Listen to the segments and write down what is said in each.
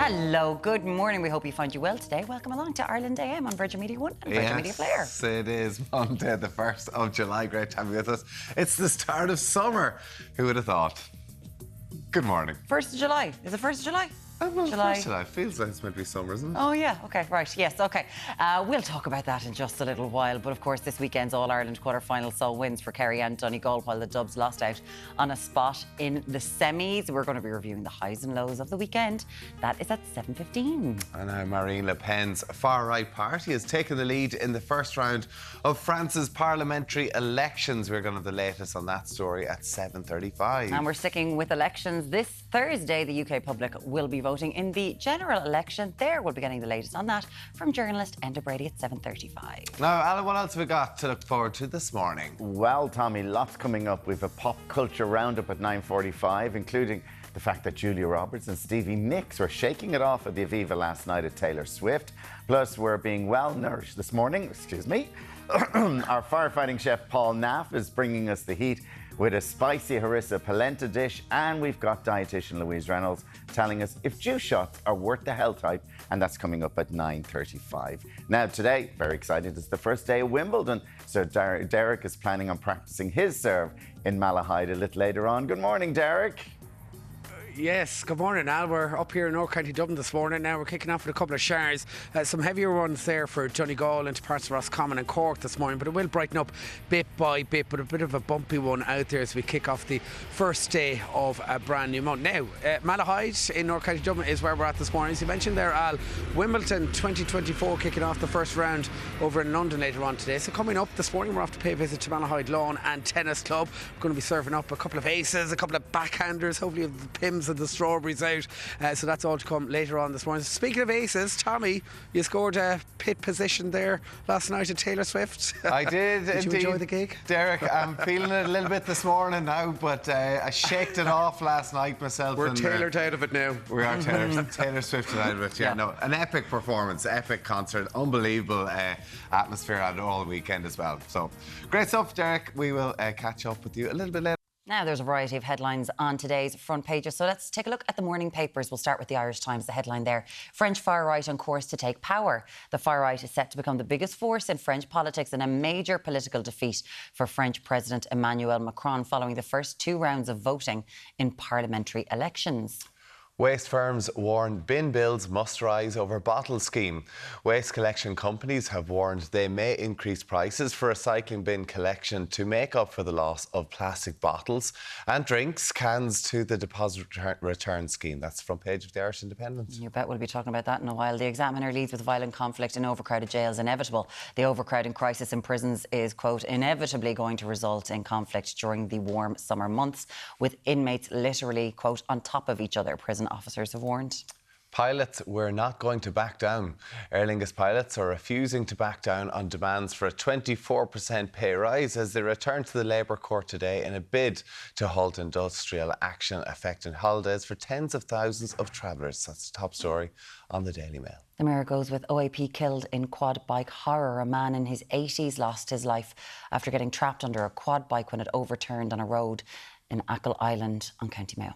Hello, good morning. We hope you find you well today. Welcome along to Ireland AM on Virgin Media 1 and Virgin Media Player. Yes, it is Monday, the 1st of July. Great to have you with us. It's the start of summer. Who would have thought? Good morning. 1st of July. Is it 1st of July? Well, July. 1st of July. Feels like it's meant to be summer, isn't it? Oh, yeah. OK, right. Yes, OK. We'll talk about that in just a little while. But, of course, this weekend's All-Ireland quarter-final saw wins for Kerry and Donegal, while the Dubs lost out on a spot in the semis. We're going to be reviewing the highs and lows of the weekend. That is at 7:15. And now Marine Le Pen's far-right party has taken the lead in the first round of France's parliamentary elections. We're going to have the latest on that story at 7:35. And we're sticking with elections. This Thursday, the UK public will be voting in the general election. There, we'll be getting the latest on that from journalist Enda Brady at 7:35. Now, Alan, what else have we got to look forward to this morning? Well, Tommy, lots coming up. We've a pop culture roundup at 9:45, including the fact that Julia Roberts and Stevie Nicks were shaking it off at the Aviva last night at Taylor Swift. Plus, we're being well nourished this morning. Excuse me. Our firefighting chef Paul Naff is bringing us the heat with a spicy harissa polenta dish, and we've got dietitian Louise Reynolds telling us if juice shots are worth the health hype, and that's coming up at 9:35. Now today, very excited, it's the first day of Wimbledon, so Deric is planning on practicing his serve in Malahide a little later on. Good morning, Deric. Yes, good morning, Al. We're up here in North County Dublin this morning. Now we're kicking off with a couple of showers. Some heavier ones there for Donegal into parts of Roscommon and Cork this morning, but it will brighten up bit by bit, but a bit of a bumpy one out there as we kick off the first day of a brand new month. Now, Malahide in North County Dublin is where we're at this morning. As you mentioned there, Al, Wimbledon 2024 kicking off the first round over in London later on today. So coming up this morning, we're off to pay a visit to Malahide Lawn and Tennis Club. We're going to be serving up a couple of aces, a couple of backhanders, hopefully the Pims and the strawberries out, so that's all to come later on this morning. Speaking of aces, Tommy, you scored a pit position there last night at Taylor Swift. I did. Did indeed. you enjoy the gig? Deric, I'm feeling it a little bit this morning now, but I shaked it off last night myself. We're and, tailored out of it now. We are Taylor Swift out of it. Yeah, no, an epic performance, epic concert, unbelievable atmosphere out all weekend as well. So great stuff, Deric. We will catch up with you a little bit later. Now, there's a variety of headlines on today's front pages, so let's take a look at the morning papers. We'll start with the Irish Times, the headline there. French far-right on course to take power. The far-right is set to become the biggest force in French politics and a major political defeat for French President Emmanuel Macron following the first two rounds of voting in parliamentary elections. Waste firms warn bin bills must rise over bottle scheme. Waste collection companies have warned they may increase prices for recycling bin collection to make up for the loss of plastic bottles and drinks cans to the deposit return scheme. That's the front page of the Irish Independent. You bet we'll be talking about that in a while. The Examiner leads with violent conflict in overcrowded jails inevitable. The overcrowding crisis in prisons is, quote, inevitably going to result in conflict during the warm summer months, with inmates literally, quote, on top of each other, prison officers have warned. Pilots, we're not going to back down. Aer Lingus pilots are refusing to back down on demands for a 24% pay rise as they return to the Labour Court today in a bid to halt industrial action affecting holidays for tens of thousands of travellers. That's the top story on the Daily Mail. The Mirror goes with OAP killed in quad bike horror. A man in his 80s lost his life after getting trapped under a quad bike when it overturned on a road in Achill Island on County Mayo.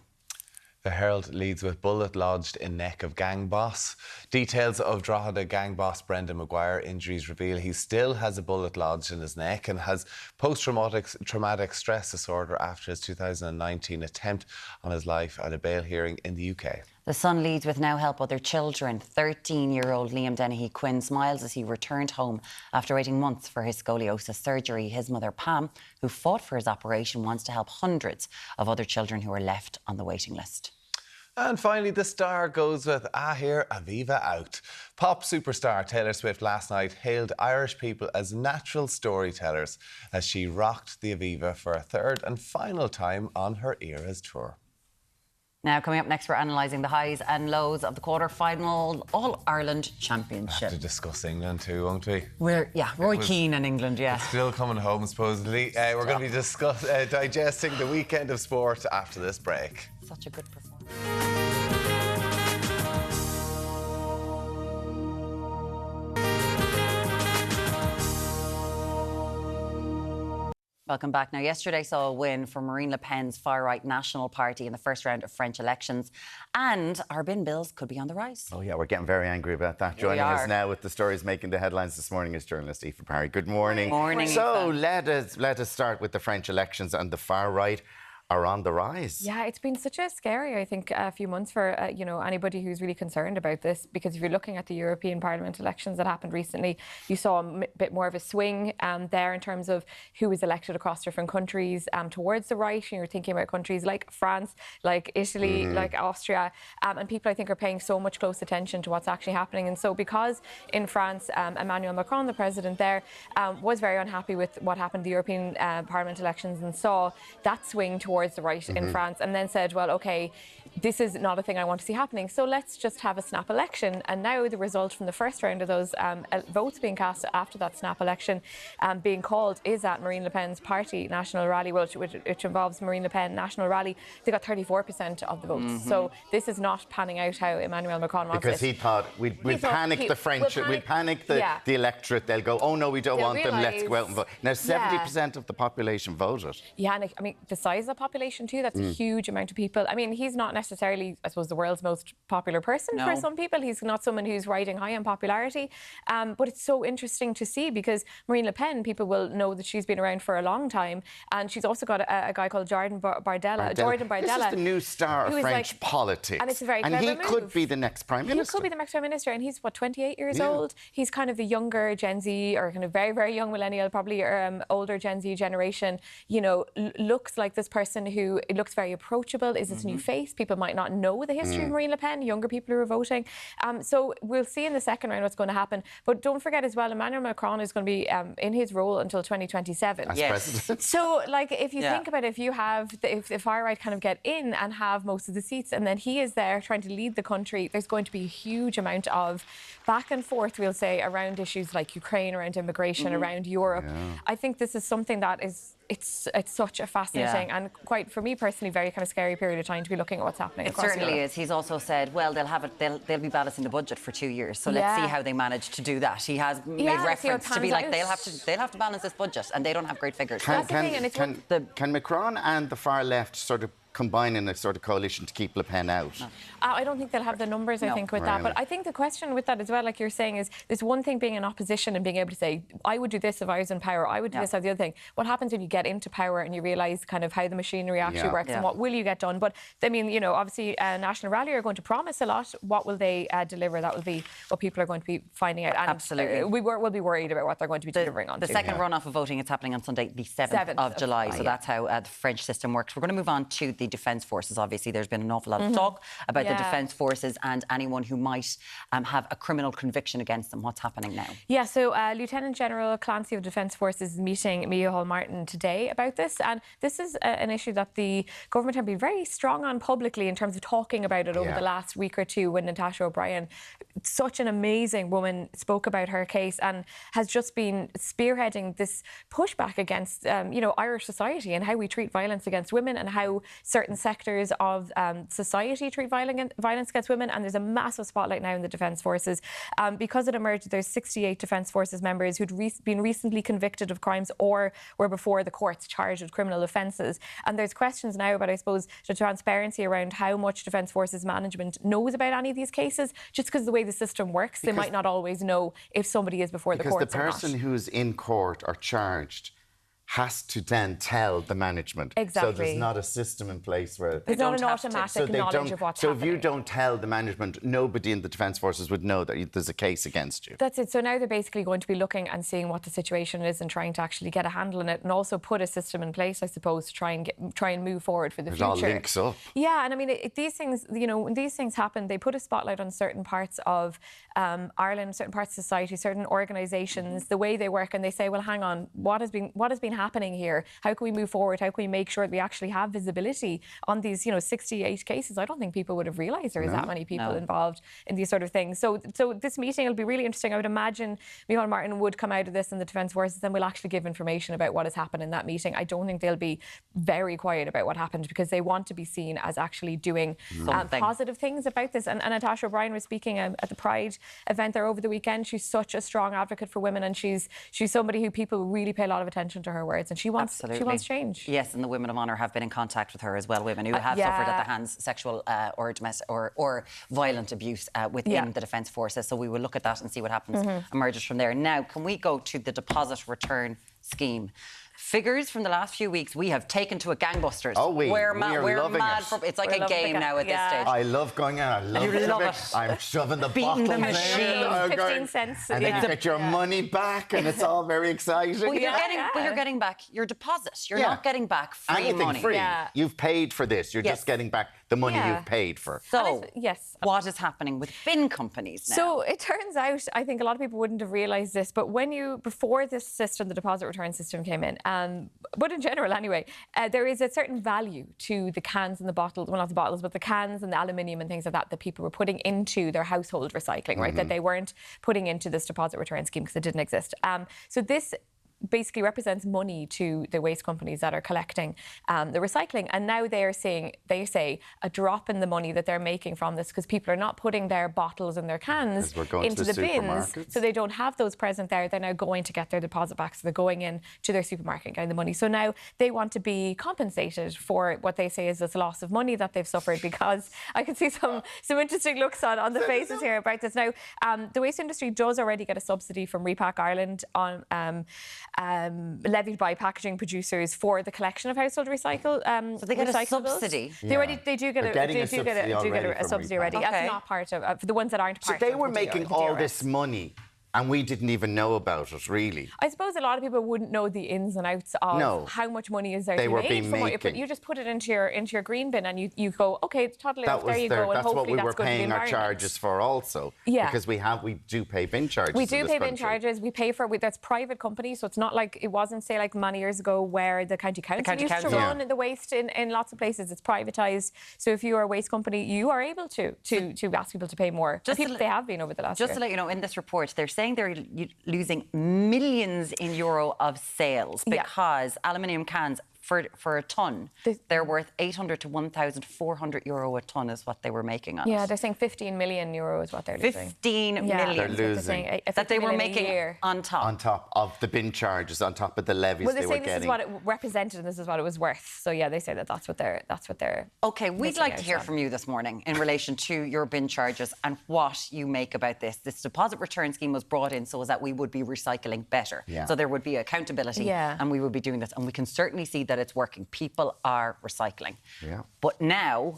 The Herald leads with bullet lodged in neck of gang boss. Details of Drogheda gang boss Brendan Maguire injuries reveal he still has a bullet lodged in his neck and has post-traumatic stress disorder after his 2019 attempt on his life at a bail hearing in the UK. The Sun leads with now help other children. 13-year-old Liam Dennehy Quinn smiles as he returned home after waiting months for his scoliosis surgery. His mother Pam, who fought for his operation, wants to help hundreds of other children who are left on the waiting list. And finally, the Star goes with Ahir Aviva out. Pop superstar Taylor Swift last night hailed Irish people as natural storytellers as she rocked the Aviva for a third and final time on her Eras tour. Now, coming up next, we're analysing the highs and lows of the quarter-final All-Ireland Championship. We'll have to discuss England too, won't we? Roy Keane and England, yeah. Still coming home, supposedly. We're going to be digesting the weekend of sport after this break. Such a good performance. Welcome back. Now, yesterday saw a win for Marine Le Pen's far-right National Party in the first round of French elections, and our bin bills could be on the rise. Oh yeah, we're getting very angry about that. Here we Joining us are. now with the stories making the headlines this morning is journalist Aoife Parry. Good morning. Morning, So Aoife. let us start with the French elections, and the far right are on the rise. Yeah, it's been such a scary, I think, few months for anybody who's really concerned about this. Because if you're looking at the European Parliament elections that happened recently, you saw a bit more of a swing there in terms of who was elected across different countries towards the right. And you're thinking about countries like France, like Italy, like Austria, and people I think are paying so much close attention to what's actually happening. And so, because in France, Emmanuel Macron, the president there, was very unhappy with what happened in the European Parliament elections and saw that swing towards the right in France, and then said, well, OK, this is not a thing I want to see happening, so let's just have a snap election. And now the result from the first round of those votes being cast after that snap election being called is at Marine Le Pen's party, National Rally, which involves Marine Le Pen National Rally. They got 34% of the votes. So this is not panning out how Emmanuel Macron wants Because it. he thought, we'll panic the French, we'll panic the electorate. They'll go, oh no, we don't want them, let's go out and vote. Now, 70% of the population voted. Yeah, and I mean, the size of the population too, that's a huge amount of people. I mean, he's not necessarily, I suppose, the world's most popular person for some people. He's not someone who's riding high on popularity. But it's so interesting to see, because Marine Le Pen, people will know that she's been around for a long time. And she's also got a guy called Jordan Bardella. This is the new star of French politics. And it's a very clever he move. could be the next Prime Minister. He could be the next Prime Minister, and he's, what, 28 years old? He's kind of the younger Gen Z, or kind of very, very young millennial, probably older Gen Z generation, looks like this person who looks very approachable. Is this a new face? People might not know the history of Marine Le Pen, younger people who are voting. So we'll see in the second round what's going to happen. But don't forget as well, Emmanuel Macron is going to be in his role until 2027. As president. So, like, if you think about it, if the far right kind of get in and have most of the seats, and then he is there trying to lead the country, there's going to be a huge amount of back and forth, we'll say, around issues like Ukraine, around immigration, around Europe. I think this is something that is it's such a fascinating and, quite for me personally, very kind of scary period of time to be looking at what's happening. It certainly is. He's also said, well, they'll be balancing the budget for 2 years, so let's see how they manage to do that. He has made reference to be like, they'll have to balance this budget, and they don't have great figures. Can Macron and the far left sort of combine in a sort of coalition to keep Le Pen out? No. I don't think they'll have the numbers, I think, with that. But I think the question with that as well, like you're saying, is there's one thing being in opposition and being able to say, I would do this if I was in power, I would do this or the other thing. What happens when you get into power and you realise kind of how the machinery actually works and what will you get done? But, I mean, obviously National Rally are going to promise a lot. What will they deliver? That will be what people are going to be finding out. And absolutely. We'll be worried about what they're going to be delivering on. The second runoff of voting is happening on Sunday, the 7th of July. So that's how the French system works. We're going to move on to the Defence Forces. Obviously, there's been an awful lot of talk about the Defence Forces and anyone who might have a criminal conviction against them. What's happening now? Yeah, so Lieutenant General Clancy of Defence Forces is meeting Mia Hall-Martin today about this. And this is an issue that the government have been very strong on publicly in terms of talking about it over the last week or two, when Natasha O'Brien, such an amazing woman, spoke about her case and has just been spearheading this pushback against, Irish society and how we treat violence against women and how certain sectors of society treat violence against women. And there's a massive spotlight now in the Defence Forces. Because it emerged, there's 68 Defence Forces members who'd been recently convicted of crimes or were before the courts charged with criminal offences. And there's questions now about, I suppose, the transparency around how much Defence Forces management knows about any of these cases, just because of the way the system works. They might not always know if somebody is before the courts or not. Because the person who's in court or charged has to then tell the management. Exactly. So there's not a system in place where... There's not an automatic knowledge of what's happening. So if you don't tell the management, nobody in the Defence Forces would know that there's a case against you. That's it. So now they're basically going to be looking and seeing what the situation is and trying to actually get a handle on it, and also put a system in place, I suppose, to try and move forward for the future. It all links up. Yeah, and I mean, these things, when these things happen, they put a spotlight on certain parts of Ireland, certain parts of society, certain organisations, the way they work, and they say, well, hang on, what has been happening here? How can we move forward? How can we make sure that we actually have visibility on these, 68 cases? I don't think people would have realised there was that many people involved in these sort of things. So this meeting will be really interesting. I would imagine Micheál Martin would come out of this in the Defence Forces and will actually give information about what has happened in that meeting. I don't think they'll be very quiet about what happened, because they want to be seen as actually doing positive things about this. And Natasha O'Brien was speaking at the Pride event there over the weekend. She's such a strong advocate for women, and she's somebody who people really pay a lot of attention to her work. words, and she wants change. Yes, and the Women of Honour have been in contact with her as well, women who have suffered at the hands sexual or domestic or violent abuse within the Defence Forces. So we will look at that and see what happens emerges from there. Now, can we go to the deposit return scheme? Figures from the last few weeks we have taken to a gangbusters. Oh, we're loving mad it. It's like a game now at this stage. I love going out. I love it. I'm shoving the Beating bottle the machine. 15 cents. And then you get your money back, and it's all very exciting. Well, you're getting back your deposit. You're not getting back free money. Free. You've paid for this. You're just getting back the money you've paid for. So, what is happening with bin companies now? So it turns out, I think a lot of people wouldn't have realised this, but before this system, the deposit return system came in, but in general anyway, there is a certain value to the cans and the bottles, well, not the bottles, but the cans and the aluminium and things like that people were putting into their household recycling, right? That they weren't putting into this deposit return scheme because it didn't exist. So this basically represents money to the waste companies that are collecting the recycling, and now they say a drop in the money that they're making from this, because people are not putting their bottles and their cans into the bins, so they don't have those present there. They're now going to get their deposit back, so they're going in to their supermarket and getting the money. So now they want to be compensated for what they say is this loss of money that they've suffered, because I can see some interesting looks on the faces here about this. Now, the waste industry does already get a subsidy from Repack Ireland on levied by packaging producers for the collection of household recycle. So they get a subsidy. They do get a subsidy already. Okay. That's not part of for the ones that aren't part. So they were making all this money, and we didn't even know about it, really. I suppose a lot of people wouldn't know the ins and outs of how much money is there to be made from what you just put it into your green bin, and you go, okay, it's totally off, there you go, and that's hopefully what we were good paying our charges for also. Because we do pay bin charges. We do pay bin charges. We pay for that's private companies, so it's not like it wasn't, say, like many years ago where the county council used to run the waste in lots of places. It's privatised. So if you are a waste company, you are able to ask people to pay more. They have been over the last year. Just to let you know, in this report, they're saying they're losing millions in euro of sales because aluminium cans for a tonne, they're worth 800 to 1,400 euro a tonne is what they were making on it. Yeah, they're saying 15 million euro is what they're losing. 15 million. They're losing. That they were making on top. On top of the bin charges, on top of the levies they were getting. Well, they say this is what it represented and this is what it was worth. So yeah, they say that's what they're. Okay, we'd like to hear from you this morning in relation to your bin charges and what you make about this. This deposit return scheme was brought in so that we would be recycling better. Yeah. So there would be accountability and we would be doing this. And we can certainly see that it's working. People are recycling. Yeah. But now,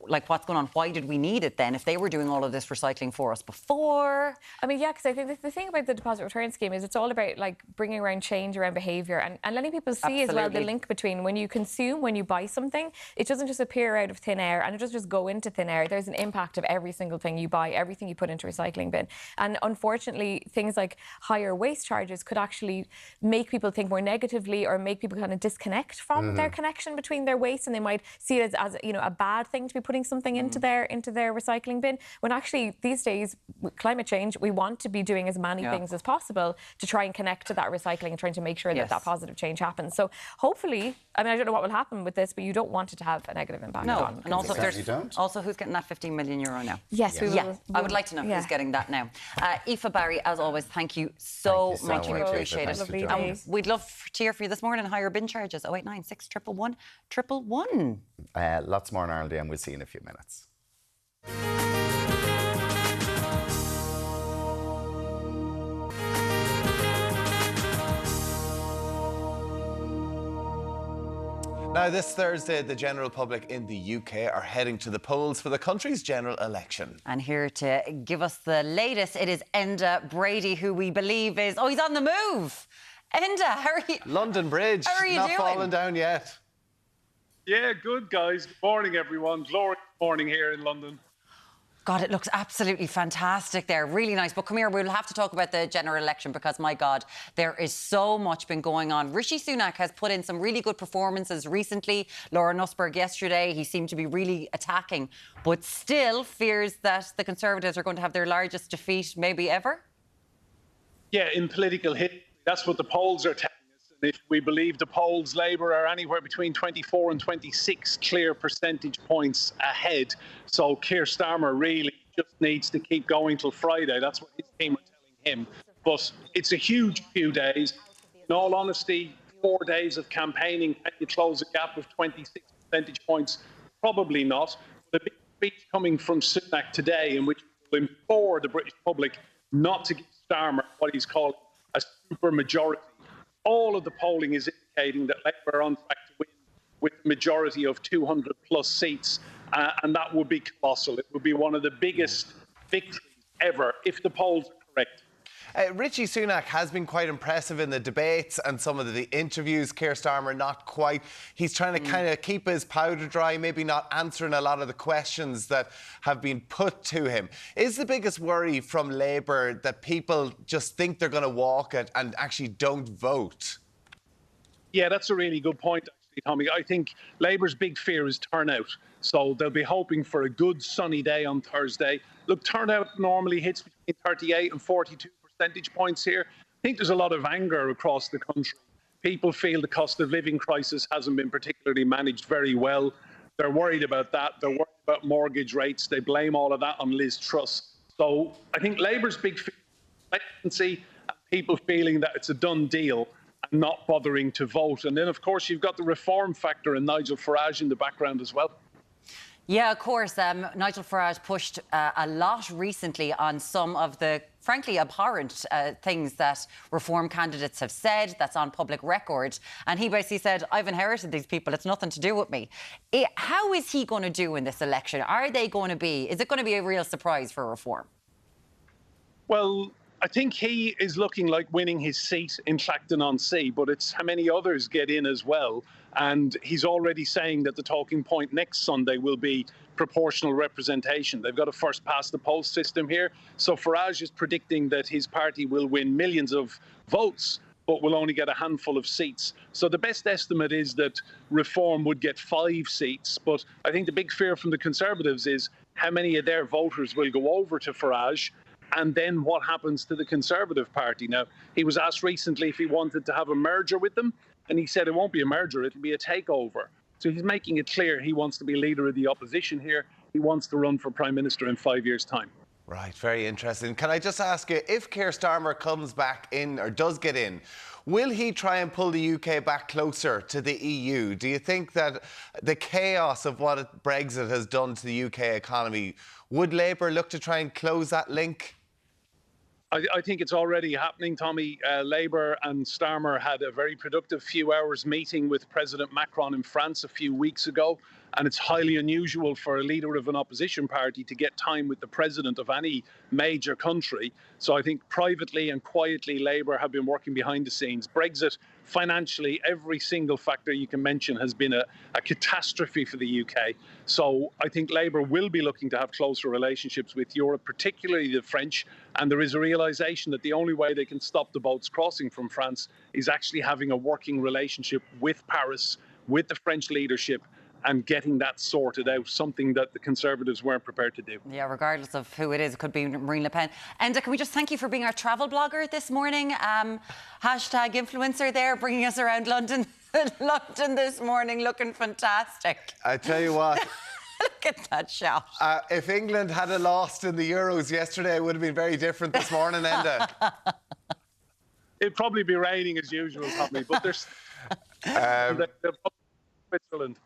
like what's going on? Why did we need it then if they were doing all of this recycling for us before? I mean, yeah, because I think the thing about the deposit return scheme is it's all about like bringing around change around behaviour and letting people see as well the link between when you consume, when you buy something, it doesn't just appear out of thin air and it doesn't just go into thin air. There's an impact of every single thing you buy, everything you put into a recycling bin. And unfortunately, things like higher waste charges could actually make people think more negatively or make people kind of disconnect from their connection between their waste, and they might see it as a bad thing to be putting something into their recycling bin, when actually these days with climate change we want to be doing as many things as possible to try and connect to that recycling and trying to make sure that positive change happens. So hopefully, I mean, I don't know what will happen with this, but you don't want it to have a negative impact on. And also who's getting that 15 million euro now? Yes, we will. I would like to know who's getting that now. Aoife Barry, as always, thank you so much. We appreciate it. We'd love to hear from you this morning. Higher bin charges 0896 111 111. Lots more in Ireland, and we'll see you in a few minutes. Now, this Thursday, the general public in the UK are heading to the polls for the country's general election. And here to give us the latest, it is Enda Brady, who we believe is... Oh, he's on the move! Enda, how are you? London Bridge. How are you not doing? falling down yet. Yeah, good, guys. Good morning, everyone. Glorious morning here in London. God, it looks absolutely fantastic there. Really nice. But come here, we'll have to talk about the general election because, my God, there is so much been going on. Rishi Sunak has put in some really good performances recently. Laura Nussberg yesterday, he seemed to be really attacking, but still fears that the Conservatives are going to have their largest defeat maybe ever. Yeah, in political history, that's what the polls are telling us. And if we believe the polls, Labour are anywhere between 24 and 26 clear percentage points ahead. So Keir Starmer really just needs to keep going till Friday. That's what his team are telling him. But it's a huge few days. In all honesty, 4 days of campaigning, can you close a gap of 26 percentage points? Probably not. The big speech coming from Sunak today, in which he will implore the British public not to give Starmer what he's called a super majority. All of the polling is indicating that Labour are on track to win with a majority of 200 plus seats, and that would be colossal. It would be one of the biggest victories ever if the polls are correct. Richie Sunak has been quite impressive in the debates and some of the interviews. Keir Starmer, not quite. He's trying to kind of keep his powder dry, maybe not answering a lot of the questions that have been put to him. Is the biggest worry from Labour that people just think they're going to walk it and actually don't vote? Yeah, that's a really good point, actually, Tommy. I think Labour's big fear is turnout. So they'll be hoping for a good sunny day on Thursday. Look, turnout normally hits between 38 and 42 percentage points here. I think there's a lot of anger across the country. People feel the cost of living crisis hasn't been particularly managed very well. They're worried about that. They're worried about mortgage rates. They blame all of that on Liz Truss. So I think Labour's big fear is expectancy and people feeling that it's a done deal and not bothering to vote. And then, of course, you've got the reform factor and Nigel Farage in the background as well. Yeah, of course. Nigel Farage pushed a lot recently on some of the, frankly, abhorrent things that reform candidates have said. That's on public record. And he basically said, I've inherited these people. It's nothing to do with me. How is he going to do in this election? Is it going to be a real surprise for reform? Well, I think he is looking like winning his seat in Clacton-on-Sea, but it's how many others get in as well. And he's already saying that the talking point next Sunday will be proportional representation. They've got a first-past-the-post system here. So Farage is predicting that his party will win millions of votes, but will only get a handful of seats. So the best estimate is that Reform would get 5 seats. But I think the big fear from the Conservatives is how many of their voters will go over to Farage, and then what happens to the Conservative Party. Now, he was asked recently if he wanted to have a merger with them, and he said it won't be a merger, it'll be a takeover. So he's making it clear he wants to be leader of the opposition here. He wants to run for Prime Minister in 5 years' time. Right, very interesting. Can I just ask you, if Keir Starmer comes back in, or does get in, will he try and pull the UK back closer to the EU? Do you think that the chaos of what Brexit has done to the UK economy, would Labour look to try and close that link? I think it's already happening, Tommy. Labour and Starmer had a very productive few hours meeting with President Macron in France a few weeks ago. And it's highly unusual for a leader of an opposition party to get time with the president of any major country. So I think privately and quietly, Labour have been working behind the scenes. Brexit, financially, every single factor you can mention has been a catastrophe for the UK. So I think Labour will be looking to have closer relationships with Europe, particularly the French. And there is a realisation that the only way they can stop the boats crossing from France is actually having a working relationship with Paris, with the French leadership, and getting that sorted out, something that the Conservatives weren't prepared to do. Yeah, regardless of who it is, it could be Marine Le Pen. And can we just thank you for being our travel blogger this morning? Hashtag influencer there, bringing us around London. London this morning, looking fantastic. I tell you what. Look at that shot. If England had lost in the Euros yesterday, it would have been very different this morning, Enda. It'd probably be raining as usual, probably, but there's Switzerland.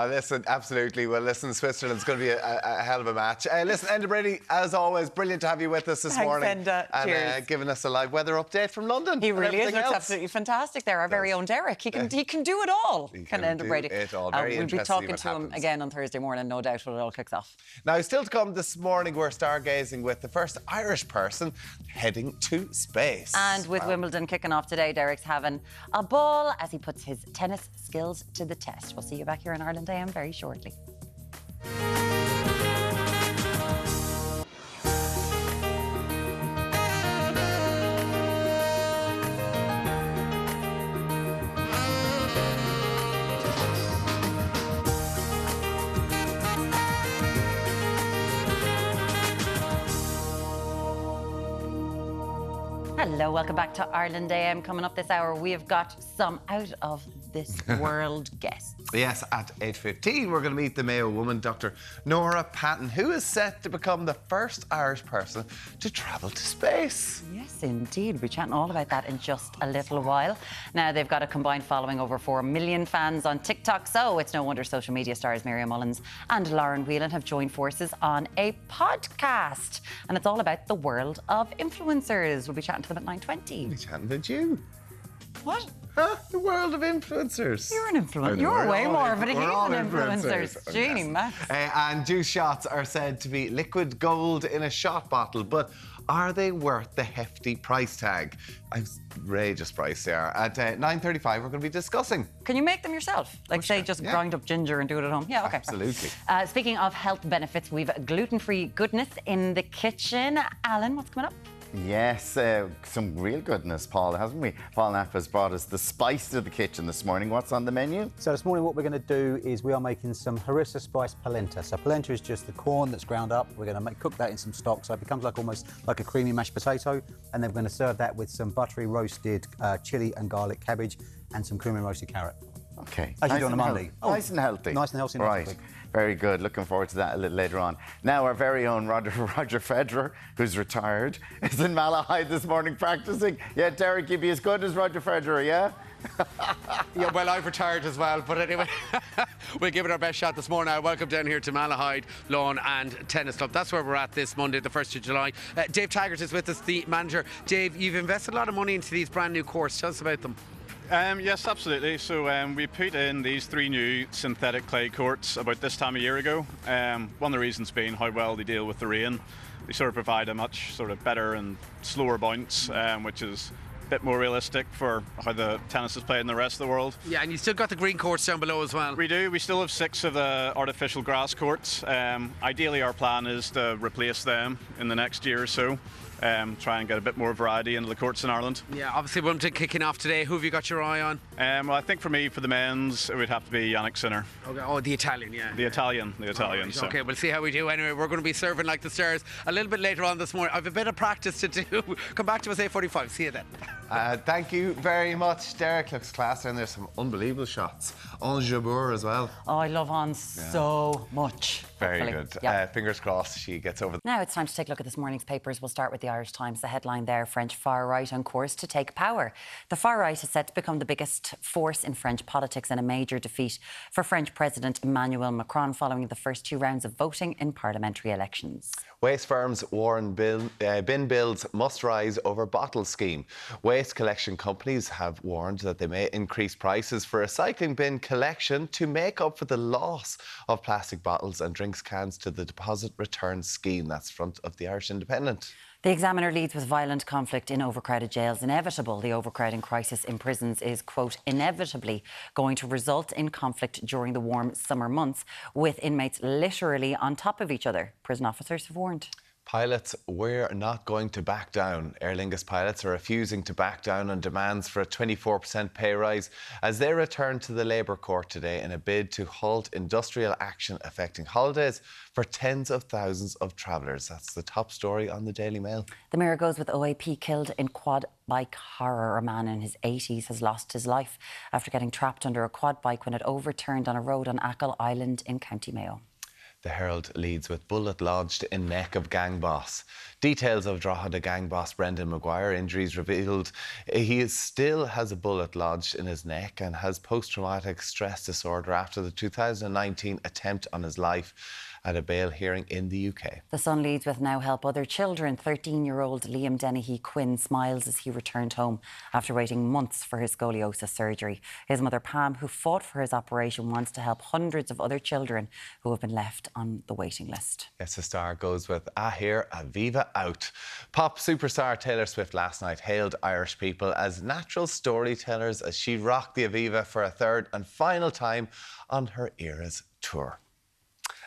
Listen, absolutely. Well, listen, Switzerland's going to be a hell of a match. Listen, Enda Brady, as always, brilliant to have you with us this morning. Enda. And giving us a live weather update from London. He really is. Looks absolutely fantastic there. Our very own Deric. He can do it all. Can Enda Brady. It all. Very we'll be talking to him happens. again on Thursday morning, no doubt, when it all kicks off. Now, still to come this morning, we're stargazing with the first Irish person heading to space. And with Wimbledon kicking off today, Deric's having a ball as he puts his tennis skills to the test. We'll see you back here in Ireland AM very shortly. Hello, welcome back to Ireland AM. Coming up this hour, we have got some out of this world guests. Yes, at 8:15, we're going to meet the Mayo woman, Dr. Norah Patten, who is set to become the first Irish person to travel to space. Yes, indeed. We'll be chatting all about that in just a little while. Now, they've got a combined following over 4 million fans on TikTok, so it's no wonder social media stars Miriam Mullins and Lauren Whelan have joined forces on a podcast. And it's all about the world of influencers. We'll be chatting to them at 9:20. We're chatting to you. What? Huh? The world of influencers. You're an influencer. You're way more of a he's an influencer. Genie, Max. And juice shots are said to be liquid gold in a shot bottle, but are they worth the hefty price tag? Outrageous price they are. At 9:35, we're going to be discussing. Can you make them yourself? Like, say, just grind up ginger and do it at home? Yeah, okay. Absolutely. Speaking of health benefits, we've gluten-free goodness in the kitchen. Alan, what's coming up? Yes, some real goodness, Paul, hasn't we? Paul Naff has brought us the spice to the kitchen this morning. What's on the menu? So this morning what we're going to do is we are making some harissa spiced polenta. So polenta is just the corn that's ground up. We're going to cook that in some stock so it becomes like almost like a creamy mashed potato. And then we're going to serve that with some buttery roasted chilli and garlic cabbage and some creamy roasted carrot. Okay. As you do on a Monday. Nice and healthy. Nice and healthy. Right. Very good. Looking forward to that a little later on. Now, our very own Roger Federer, who's retired, is in Malahide this morning practicing. Yeah, Deric, you'd be as good as Roger Federer, yeah? Yeah, well, I've retired as well, but anyway, we'll give it our best shot this morning. Welcome down here to Malahide Lawn and Tennis Club. That's where we're at this Monday, the 1st of July. Dave Taggart is with us, the manager. Dave, you've invested a lot of money into these brand new courts. Tell us about them. Yes, absolutely. So we put in these 3 new synthetic clay courts about this time a year ago. One of the reasons being how well they deal with the rain. They sort of provide a much sort of better and slower bounce, which is a bit more realistic for how the tennis is played in the rest of the world. Yeah, and you still got the green courts down below as well. We do. We still have 6 of the artificial grass courts. Ideally, our plan is to replace them in the next year or so. Try and get a bit more variety into the courts in Ireland. Yeah, obviously Wimbledon kicking off today. Who have you got your eye on? Well, I think for me, for the men's, it would have to be Yannick Sinner. Okay. Oh, the Italian, yeah. The Italian. Right. So. Okay, we'll see how we do. Anyway, we're going to be serving like the stars a little bit later on this morning. I've a bit of practice to do. Come back to us 8:45. See you then. Thank you very much. Deric looks class, and there's some unbelievable shots. On Jabeur as well. Oh, I love On so much. Very hopefully. good. Yeah. Fingers crossed she gets over. Now it's time to take a look at this morning's papers. We'll start with the Irish Times. The headline there, French far right on course to take power. The far right is set to become the biggest force in French politics in a major defeat for French President Emmanuel Macron following the first 2 rounds of voting in parliamentary elections. Waste firms warn bin bills must rise over bottle scheme. Waste collection companies have warned that they may increase prices for recycling bin collection to make up for the loss of plastic bottles and drinks cans to the deposit return scheme. That's front of the Irish Independent. The Examiner leads with violent conflict in overcrowded jails inevitable. The overcrowding crisis in prisons is, quote, inevitably going to result in conflict during the warm summer months, with inmates literally on top of each other. Prison officers have warned. Pilots, we're not going to back down. Aer Lingus pilots are refusing to back down on demands for a 24% pay rise as they return to the Labour Court today in a bid to halt industrial action affecting holidays for tens of thousands of travellers. That's the top story on the Daily Mail. The Mirror goes with OAP killed in quad bike horror. A man in his 80s has lost his life after getting trapped under a quad bike when it overturned on a road on Achill Island in County Mayo. The Herald leads with bullet lodged in neck of gang boss. Details of Drogheda gang boss Brendan Maguire. Injuries revealed he still has a bullet lodged in his neck and has post-traumatic stress disorder after the 2019 attempt on his life at a bail hearing in the UK. The Sun leads with Now Help Other Children. 13-year-old Liam Dennehy Quinn smiles as he returned home after waiting months for his scoliosis surgery. His mother Pam, who fought for his operation, wants to help hundreds of other children who have been left on the waiting list. Yes, the Star goes with Ahir Aviva out. Pop superstar Taylor Swift last night hailed Irish people as natural storytellers as she rocked the Aviva for a 3rd and final time on her Eras tour.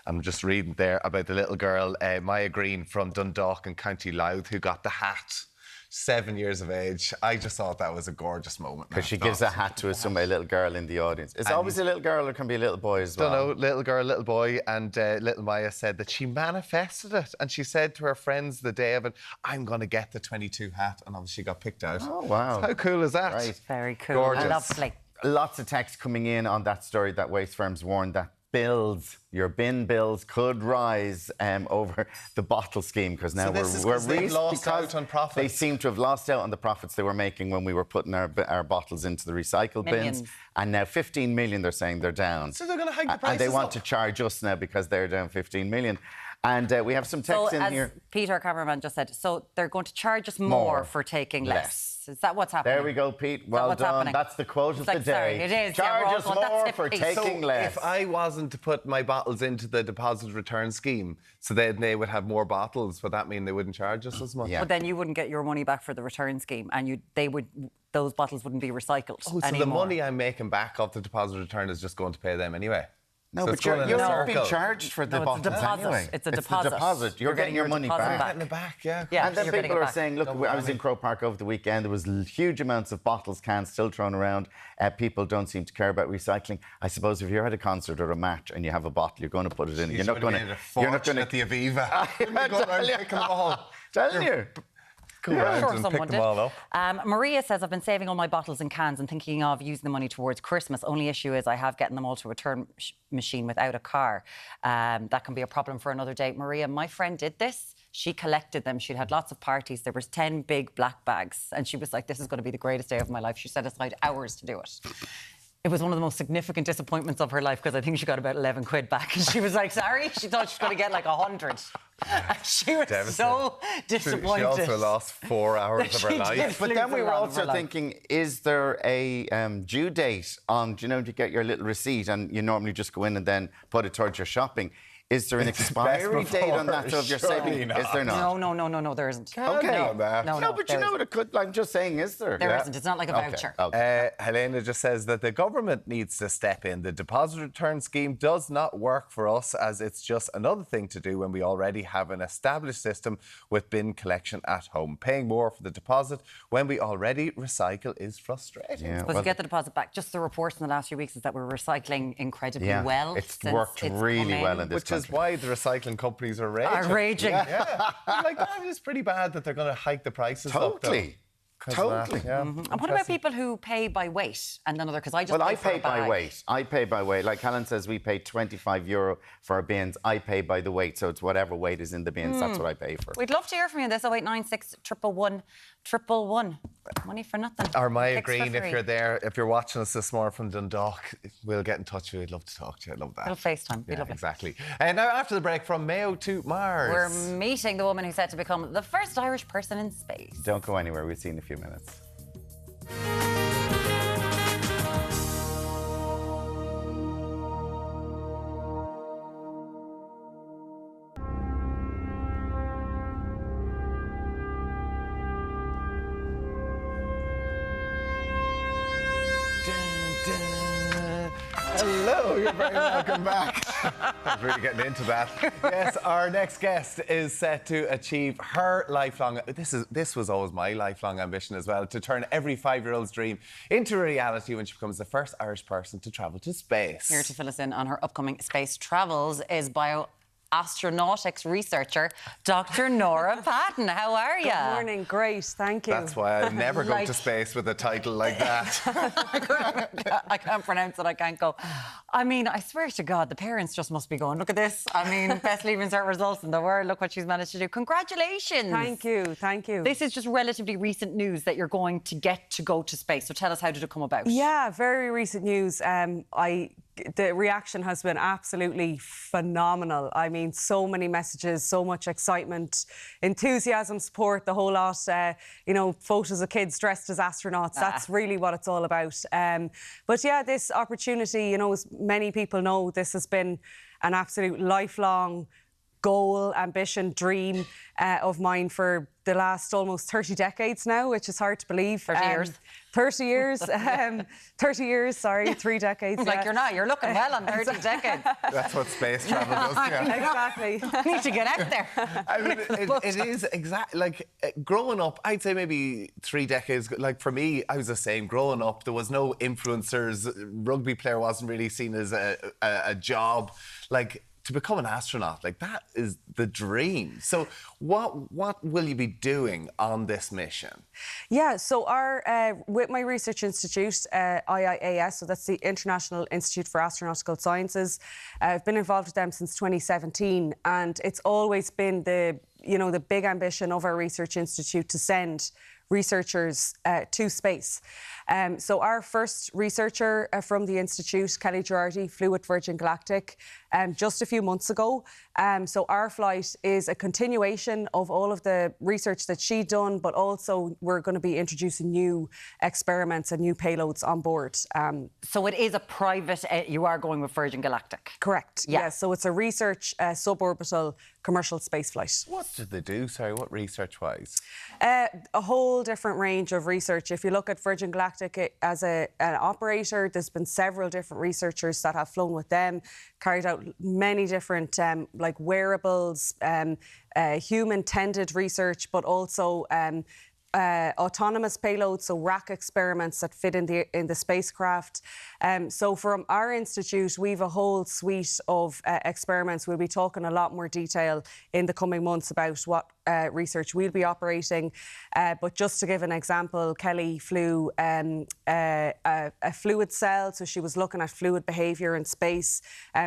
I'm just reading there about the little girl, Maya Green from Dundalk in County Louth, who got the hat. 7 years of age. I just thought that was a gorgeous moment. Because she gives a hat to a little girl in the audience. It's always a little girl, or can be a little boy as well. Don't know, little girl, little boy, and little Maya said that she manifested it, and she said to her friends the day of it, "I'm going to get the 22 hat," and obviously got picked out. Oh wow! So how cool is that? Right. Very cool. Gorgeous. Lovely. Lots of text coming in on that story that waste firms warned that your bin bills could rise over the bottle scheme, because now we've lost out on profits. They seem to have lost out on the profits they were making when we were putting our bottles into the recycle bins, and now 15 million they're saying they're down. So they're going to hike the prices and they want up. to charge us now because they're down 15 million. And we have some text in here. Peter, our cameraman, just said, so they're going to charge us more for taking less. Is that what's happening? There we go, Pete. Well done. Happening? That's the quote of the day. Sorry, it is. Charge us more for taking less. If I wasn't to put my bottles into the deposit return scheme, so then they would have more bottles, would that mean they wouldn't charge us as much? Yeah. But then you wouldn't get your money back for the return scheme, and those bottles wouldn't be recycled Oh, so anymore. the money I'm making back off the deposit return is just going to pay them anyway? No, So but it's going in you're a not being circle. charged for the No, bottles it's a deposit. anyway. It's a the deposit. deposit. You're getting your money deposit back. Getting it back, yeah. Yeah, And then you're getting people it are back. saying, look, I was in Croke Park over the weekend. There was huge amounts of bottles, cans still thrown around. People don't seem to care about recycling. I suppose if you're at a concert or a match and you have a bottle, you're going to put it in. You're not going to. You're not going to at the Aviva. You're going around picking them all. Telling you. Go around and pick them all up. Maria says, I've been saving all my bottles and cans and thinking of using the money towards Christmas. Only issue is I have getting them all to a return machine without a car. That can be a problem for another day. Maria, my friend did this. She collected them. She'd had lots of parties. There was 10 big black bags. And she was like, this is going to be the greatest day of my life. She set aside hours to do it. It was one of the most significant disappointments of her life, because I think she got about 11 quid back. And she was like, sorry? She thought she was going to get like 100. She was so disappointed. She also lost 4 hours of her life. But then we were also thinking, is there a due date on, to get your little receipt, and you normally just go in and then put it towards your shopping? Is there an expiry date on that of your saving? Is there not? No, there isn't. Okay. No, but you know what it could. I'm just saying, is there? There isn't. It's not like a voucher. Okay. Helena just says that the government needs to step in. The deposit return scheme does not work for us, as it's just another thing to do when we already have an established system with bin collection at home. Paying more for the deposit when we already recycle is frustrating. Yeah, But to get the deposit back, just the reports in the last few weeks is that we're recycling incredibly well. It's worked really well in this country. Which is why the recycling companies are raging. Yeah. Like, that is pretty bad that they're going to hike the prices up. Totally. Totally. And what about people who pay by weight and another? Because I pay by weight. I pay by weight. Like Helen says, we pay €25 for our bins. I pay by the weight, so it's whatever weight is in the bins. That's what I pay for. We'd love to hear from you. This 0896 111 111. Money for nothing. Or Maya Clicks for Green, if free. you're there, if you're watching us this morning from Dundalk, we'll get in touch with you. We'd love to talk to you. I love that. Little FaceTime. Be lovely. Exactly. And now, after the break, from Mayo to Mars. We're meeting the woman who's set to become the first Irish person in space. Don't go anywhere. We'll see you in a few minutes. Hello, you're very welcome back. I was really getting into that. Yes, our next guest is set to achieve her lifelong... This was always my lifelong ambition as well, to turn every 5-year-old's dream into a reality when she becomes the first Irish person to travel to space. Here to fill us in on her upcoming space travels is astronautics researcher, Dr. Norah Patten. How are you? Good morning. Great. Thank you. That's why I never go to space with a title like that. I can't pronounce it. I can't go. I mean, I swear to God, the parents just must be going, look at this. I mean, best Leaving Cert results in the world. Look what she's managed to do. Congratulations. Thank you. Thank you. This is just relatively recent news that you're going to get to go to space. So tell us, how did it come about? Yeah, very recent news. The reaction has been absolutely phenomenal. I mean, so many messages, so much excitement, enthusiasm, support, the whole lot. Photos of kids dressed as astronauts. That's really what it's all about. But yeah, this opportunity, as many people know, this has been an absolute lifelong goal, ambition, dream of mine for the last almost 30 decades now, which is hard to believe. 30 years. 30 years. 30 years, sorry, 3 decades. Like you're not, you're looking well on 30 decades. That's what space travel does to you. Exactly. Need to get out there. I mean, it is exactly like growing up. I'd say maybe 3 decades. Like for me, I was the same. Growing up, there was no influencers. Rugby player wasn't really seen as a job. Like to become an astronaut, like that is the dream. So, what will you be doing on this mission? Yeah, so our with my research institute, IIAS, so that's the International Institute for Astronautical Sciences. I've been involved with them since 2017, and it's always been the big ambition of our research institute to send researchers to space. So our first researcher from the Institute, Kelly Girardi, flew with Virgin Galactic just a few months ago. So our flight is a continuation of all of the research that she'd done, but also we're going to be introducing new experiments and new payloads on board. So it is a private, you are going with Virgin Galactic? Correct, yeah. Yes. So it's a research suborbital commercial space flight. What did they do? Sorry, what research-wise? A whole different range of research. If you look at Virgin Galactic as an operator, there's been several different researchers that have flown with them, carried out many different like wearables, human-tended research, but also autonomous payloads, so rack experiments that fit in the spacecraft. So from our institute, we've a whole suite of experiments. We'll be talking a lot more detail in the coming months about what research we'll be operating. But just to give an example, Kelly flew a fluid cell, so she was looking at fluid behaviour in space.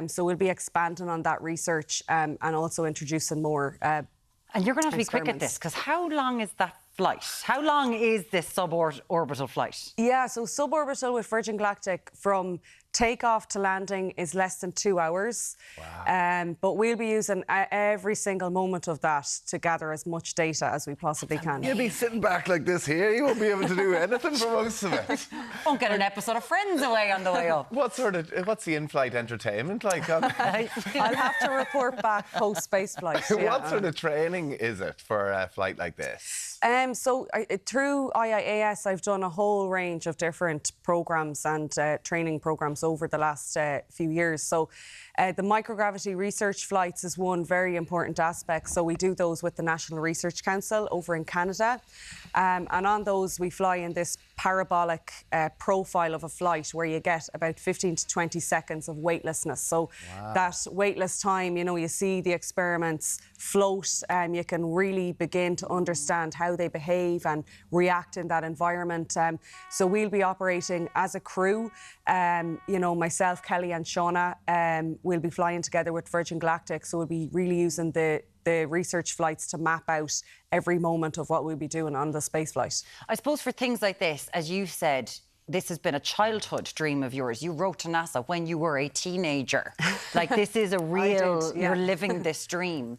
So we'll be expanding on that research and also introducing more. And you're going to have to be quick at this, because how long is that flight? How long is this suborbital flight? Yeah, so suborbital with Virgin Galactic from takeoff to landing is less than 2 hours. Wow. But we'll be using every single moment of that to gather as much data as we possibly can. You'll be sitting back like this here. You won't be able to do anything for most of it. Won't get an episode of Friends away on the way up. What's the in-flight entertainment like? I'll have to report back post-space flight. What sort of training is it for a flight like this? Through IIAS, I've done a whole range of different programmes and training programmes over the last few years. So the microgravity research flights is one very important aspect. So we do those with the National Research Council over in Canada. And on those, we fly in this parabolic profile of a flight where you get about 15 to 20 seconds of weightlessness. So that weightless time, you see the experiments float, you can really begin to understand how they behave and react in that environment. So we'll be operating as a crew. Myself, Kelly and Shauna will be flying together with Virgin Galactic. So we'll be really using the research flights to map out every moment of what we'll be doing on the space flight. I suppose for things like this, as you said, this has been a childhood dream of yours. You wrote to NASA when you were a teenager. Like, this is a real, you're living this dream.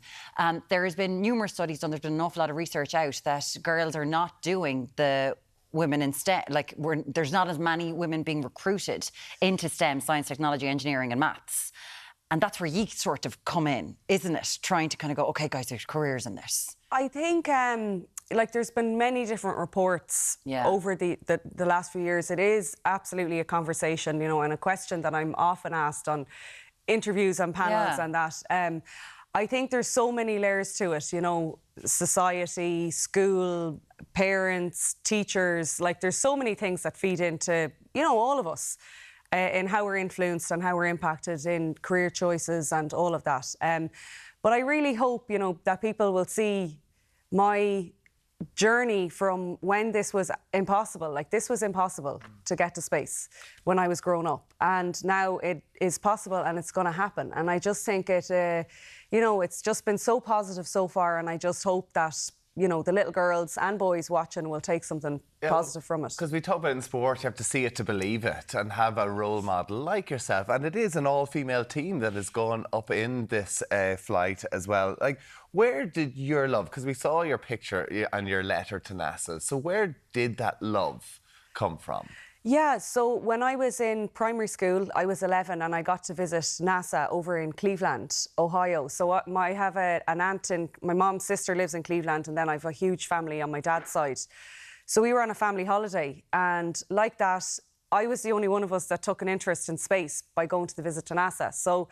There has been numerous studies done. There's been an awful lot of research out that girls are not doing the women in STEM. Like, there's not as many women being recruited into STEM, science, technology, engineering and maths. And that's where you sort of come in, isn't it? Trying to kind of go, OK, guys, there's careers in this. I think, there's been many different reports over the last few years. It is absolutely a conversation, and a question that I'm often asked on interviews and panels and that. I think there's so many layers to it, society, school, parents, teachers. Like, there's so many things that feed into, all of us. In how we're influenced and how we're impacted in career choices and all of that. But I really hope, that people will see my journey from when this was impossible. Like, this was impossible to get to space when I was growing up. And now it is possible and it's going to happen. And I just think it's just been so positive so far. And I just hope that, the little girls and boys watching will take something positive from it. Because we talk about in sport, you have to see it to believe it and have a role model like yourself. And it is an all-female team that has gone up in this flight as well. Like, where did your love, because we saw your picture and your letter to NASA, so where did that love come from? Yeah, so when I was in primary school, I was 11 and I got to visit NASA over in Cleveland, Ohio. So I have an aunt, and my mom's sister lives in Cleveland, and then I have a huge family on my dad's side. So we were on a family holiday, and like that, I was the only one of us that took an interest in space by going to the visit to NASA. So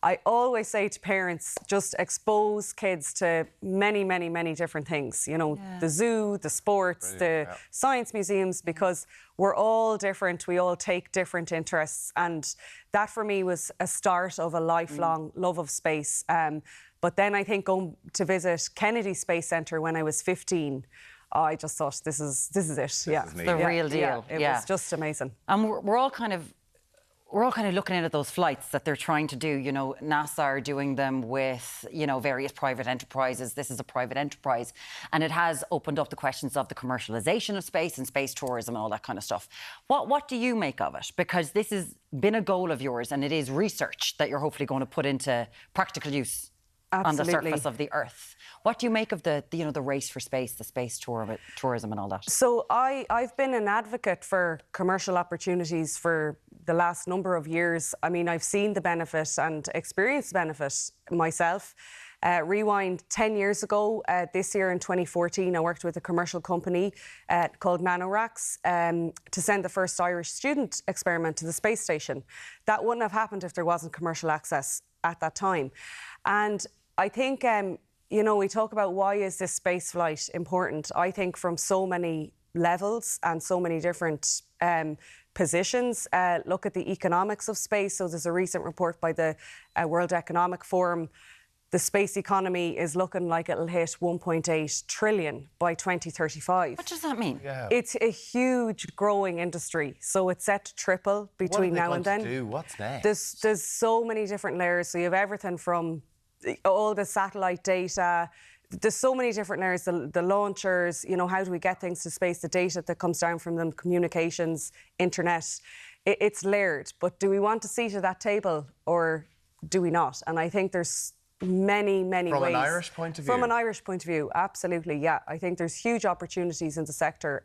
I always say to parents, just expose kids to many, many, many different things. You know, the zoo, the sports, the science museums, because we're all different. We all take different interests. And that for me was a start of a lifelong love of space. But then I think going to visit Kennedy Space Centre when I was 15, I just thought, this is it. The real deal. It was just amazing. And we're all kind of looking at those flights that they're trying to do. You know, NASA are doing them with, you know, various private enterprises. This is a private enterprise. And it has opened up the questions of the commercialisation of space and space tourism and all that kind of stuff. What do you make of it? Because this has been a goal of yours, and it is research that you're hopefully going to put into practical use on the surface of the Earth. What do you make of the race for space, the space tourism and all that? So I've been an advocate for commercial opportunities for the last number of years. I mean, I've seen the benefit and experienced the benefit myself. Rewind 10 years ago, this year in 2014, I worked with a commercial company called NanoRacks to send the first Irish student experiment to the space station. That wouldn't have happened if there wasn't commercial access at that time. And I think, you know, we talk about why is this space flight important? I think from so many levels and so many different positions. Look at the economics of space. So there's a recent report by the World Economic Forum. The space economy is looking like it'll hit 1.8 trillion by 2035. What does that mean? Yeah. It's a huge growing industry. So it's set to triple between now and then. What are they going to do? What's next? There's so many different layers. So you have everything from all the satellite data. There's so many different layers. The launchers, you know, how do we get things to space? The data that comes down from them, communications, internet. It's layered. But do we want a seat at that table or do we not? And I think there's many ways. From an Irish point of view? From an Irish point of view, absolutely, yeah. I think there's huge opportunities in the sector.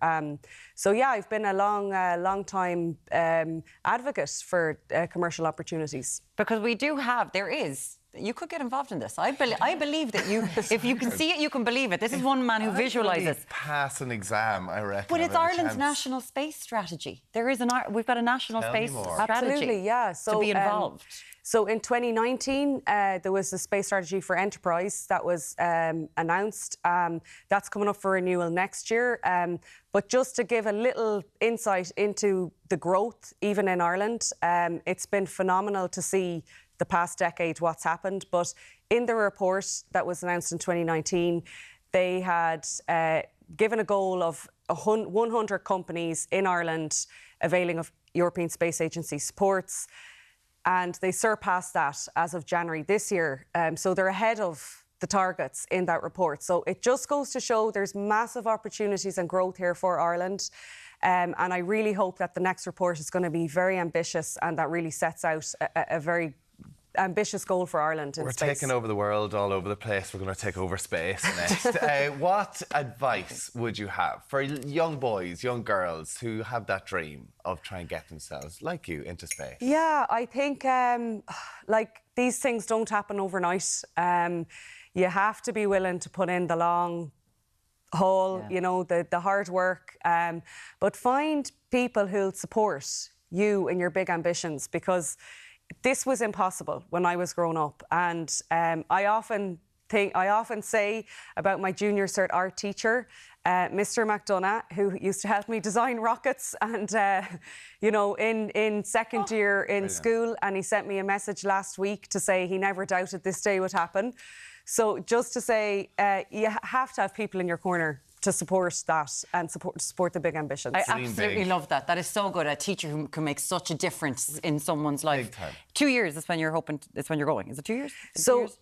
So, yeah, I've been a long time advocate for commercial opportunities. Because you could get involved in this. I believe that you, if you can see it, you can believe it. This is one man who visualises. Pass an exam, I reckon. But it's Ireland's national space strategy. We've got a national space strategy. Absolutely, yeah. So, to be involved. So in 2019, there was the space strategy for enterprise that was announced. That's coming up for renewal next year. But just to give a little insight into the growth, even in Ireland, it's been phenomenal to see the past decade what's happened. But in the report that was announced in 2019, they had given a goal of 100 companies in Ireland availing of European Space Agency supports. And they surpassed that as of January this year. So they're ahead of the targets in that report. So it just goes to show there's massive opportunities and growth here for Ireland. And I really hope that the next report is going to be very ambitious and that really sets out a very ambitious goal for Ireland in space. We're taking over the world all over the place. We're going to take over space next. What advice would you have for young boys, young girls who have that dream of trying to get themselves, like you, into space? Yeah, I think like these things don't happen overnight. You have to be willing to put in the long haul, you know, the hard work, but find people who'll support you in your big ambitions, because this was impossible when I was growing up. And I often say about my junior cert art teacher, Mr. McDonough, who used to help me design rockets, and you know, in second year in school, and he sent me a message last week to say he never doubted this day would happen. So just to say, you have to have people in your corner to support that and support the big ambitions. I absolutely love that. That is so good. A teacher who can make such a difference in someone's life. 2 years is when you're hoping. It's when you're going. Is it 2 years?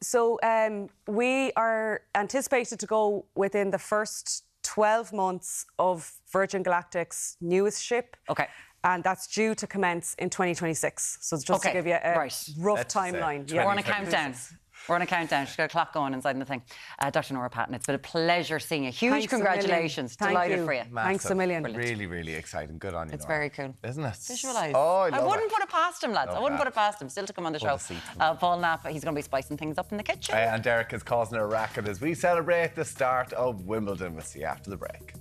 So we are anticipated to go within the first 12 months of Virgin Galactic's newest ship. Okay. And that's due to commence in 2026. So just to give you a rough timeline. We're on a countdown. We're on a countdown. She's got a clock going inside the thing. Dr. Norah Patten, it's been a pleasure seeing you. Huge congratulations. Delighted for you. Massive. Thanks a million. Really, really exciting. Good on you. It's Nora. very cool. Isn't it? Visualise. Oh, I wouldn't put it past him, lads. I wouldn't that. put it past him. Still to come on the show. Paul Knapp, he's going to be spicing things up in the kitchen. And Deric is causing a racket as we celebrate the start of Wimbledon. We'll see you after the break.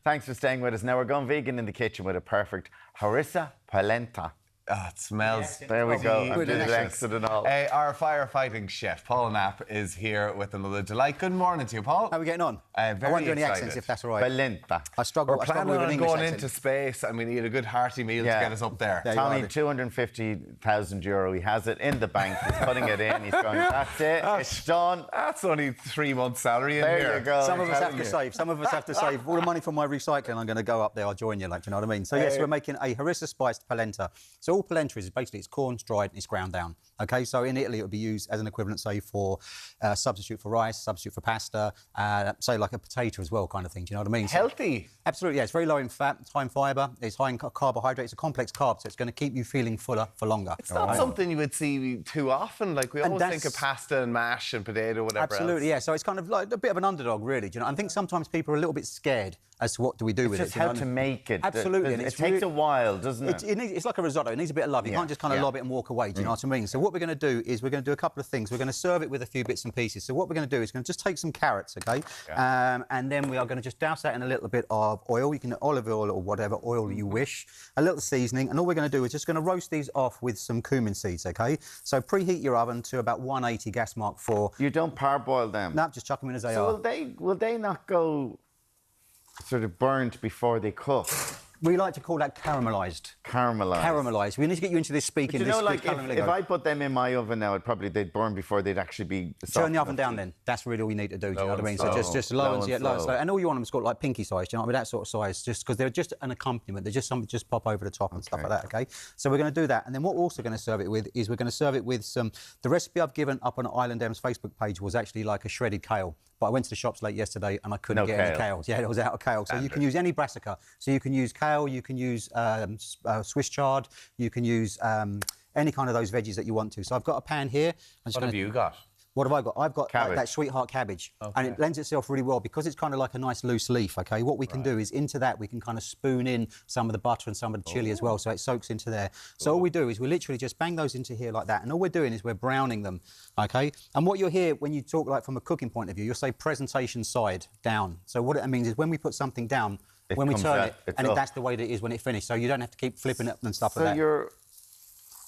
Thanks for staying with us. Now we're going vegan in the kitchen with a perfect harissa polenta. Oh, it smells. There we go. I'm doing delicious. and all. Our firefighting chef, Paul Knapp, is here with another delight. Good morning to you, Paul. How are we getting on? Very I won't do any excited. accents if that's all right. Polenta. I struggle We're with planning an on English going accent. into space and we need a good hearty meal to get us up there. Tommy, €250,000. He has it in the bank. He's putting it in. He's going, that's it. It's done. That's only 3 months' salary in here. There you go. Some of us have to save. Some of us have to save. All the money from my recycling, I'm going to go up there. I'll join you, like, do you know what I mean? So, yes, we're making a harissa spiced polenta. So, all polenta is basically it's corn, dried, and it's ground down. Okay, so in Italy, it would be used as an equivalent, say, for substitute for rice, substitute for pasta, say, like a potato as well, kind of thing. Do you know what I mean? So, Healthy. absolutely, yeah. It's very low in fat, high in fibre, it's high in carbohydrate, it's a complex carb, so it's going to keep you feeling fuller for longer. It's not something you would see too often. Like, we always think of pasta and mash and potato, whatever Absolutely, else. yeah. So it's kind of like a bit of an underdog, really. Do you know? I think sometimes people are a little bit scared as to what do we do with It's it. just do you how know? to make it. Absolutely. and It it's takes a while, doesn't it? It's like a risotto. It needs a bit of love. You can't just kind of lob it and walk away. Do you know what I mean? So what we're going to do is we're going to do a couple of things. We're going to serve it with a few bits and pieces. So what we're going to do is we're going to just take some carrots, okay? And then we are going to just douse that in a little bit of oil. You can olive oil or whatever oil you wish. A little seasoning. And all we're going to do is just going to roast these off with some cumin seeds, okay? So preheat your oven to about 180 gas mark 4. You don't parboil them? No, just chuck them in as they So are. will they not go sort of burnt before they cook? We like to call that caramelised. Caramelised. Caramelised. We need to get you into this speaking. But you know, this like, if I put them in my oven now, they'd burn before they'd actually be soft. Turn the oven down then. That's really all you need to do, do you know what I mean? So just low and slow. And all you want them is got like pinky size, do you know what I mean? That sort of size, just because they're just an accompaniment. They're just something just pop over the top and stuff like that, okay? So we're going to do that. And then what we're also going to serve it with is we're going to serve it with some... The recipe I've given up on Island M's Facebook page was actually like a shredded kale. But I went to the shops late yesterday and I couldn't get any kale. Yeah, it was out of kale. So you can use any brassica. So you can use kale, you can use Swiss chard, you can use any kind of those veggies that you want to. So I've got a pan here. What have you got? What have I got? I've got that sweetheart cabbage. And it lends itself really well because it's kind of like a nice loose leaf, OK? What we can do is into that we can kind of spoon in some of the butter and some of the chilli as well, so it soaks into there. So all we do is we literally just bang those into here like that, and all we're doing is we're browning them, OK? And what you'll hear when you talk like from a cooking point of view, you'll say presentation side down. So what it means is when we put something down, when we turn it, and that's the way that it is when it finished. So you don't have to keep flipping it and stuff like that.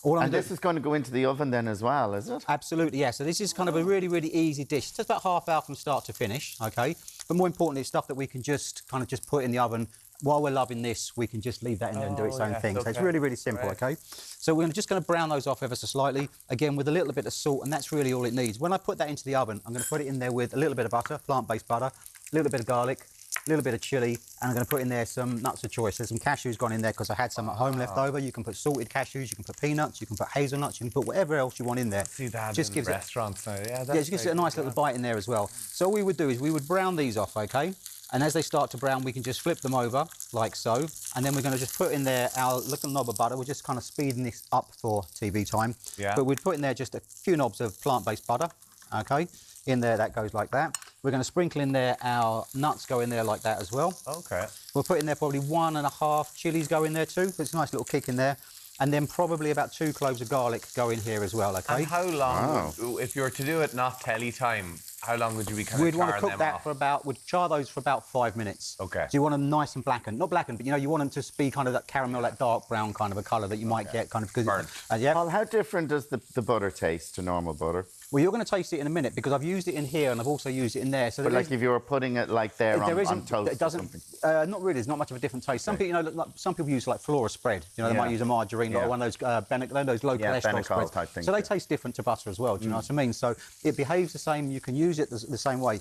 And this is going to go into the oven then as well, is it? Absolutely, yeah. So this is kind of a really, really easy dish. It's just about half hour from start to finish, OK? But more importantly, it's stuff that we can just kind of just put in the oven. While we're loving this, we can just leave that in there and do its own thing. So it's really, really simple, OK? So we're just going to brown those off ever so slightly, again, with a little bit of salt, and that's really all it needs. When I put that into the oven, I'm going to put it in there with a little bit of butter, plant-based butter, a little bit of garlic, a little bit of chilli, and I'm going to put in there some nuts of choice. There's some cashews gone in there because I had some at home left over. You can put salted cashews, you can put peanuts, you can put hazelnuts, you can put whatever else you want in there. I see that just in gives restaurants now. Yeah, just gives it a nice little bite in there as well. So all we would do is we would brown these off, OK? And as they start to brown, we can just flip them over, like so. And then we're going to just put in there our little knob of butter. We're just kind of speeding this up for TV time. Yeah. But we'd put in there just a few knobs of plant-based butter, OK? In there, that goes like that. We're going to sprinkle in there our nuts, go in there like that as well. OK. We'll put in there probably 1.5 chilies go in there too. So it's a nice little kick in there. And then probably about 2 cloves of garlic go in here as well, OK? And how long, if you were to do it not telly time, how long would you be kind of We'd want to charring cook them that off? for about, we'd char those for about 5 minutes. OK. So you want them nice and blackened. Not blackened, but, you know, you want them to be kind of that caramel, that dark brown kind of a colour that you might get kind of... Burnt. Yeah. Paul, how different does the butter taste to normal butter? Well, you're going to taste it in a minute because I've used it in here and I've also used it in there. So but like if you were putting it like there on toast it doesn't, or something? not really, there's not much of a different taste. Some people, you know, like, some people use like flora spread. You know, they might use a margarine or one of those those low cholesterol spreads. Type things, so they taste different to butter as well. Do you know what I mean? So it behaves the same. You can use it the same way.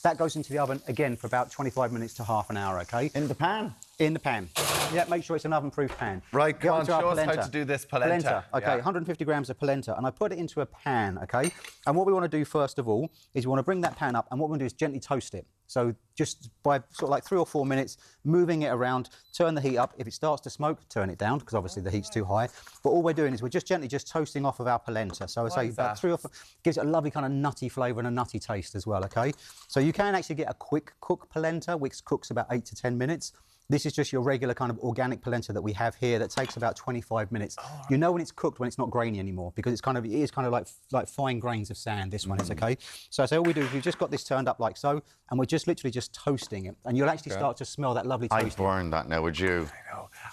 That goes into the oven again for about 25 minutes to half an hour. OK. In the pan. In the pan. Yeah, make sure it's an oven-proof pan. Right, Get come on, onto our show us how polenta. to do this polenta. Okay, Yeah. 150 grams of polenta, and I put it into a pan, okay? And what we want to do first of all is we want to bring that pan up, and what we want to do is gently toast it. So just by sort of like 3 or 4 minutes, moving it around, turn the heat up. If it starts to smoke, turn it down, because obviously the heat's too high. But all we're doing is we're just gently just toasting off of our polenta. So I say about 3 or 4, gives it a lovely kind of nutty flavour and a nutty taste as well, okay? So you can actually get a quick cook polenta, which cooks about 8 to 10 minutes. This is just your regular kind of organic polenta that we have here that takes about 25 minutes. Oh, you know when it's cooked, when it's not grainy anymore, because it is kind of like fine grains of sand, this one is, okay? So all we do is we've just got this turned up like so, and we're just literally just toasting it. And you'll actually start to smell that lovely toast. I'd burn that now, would you?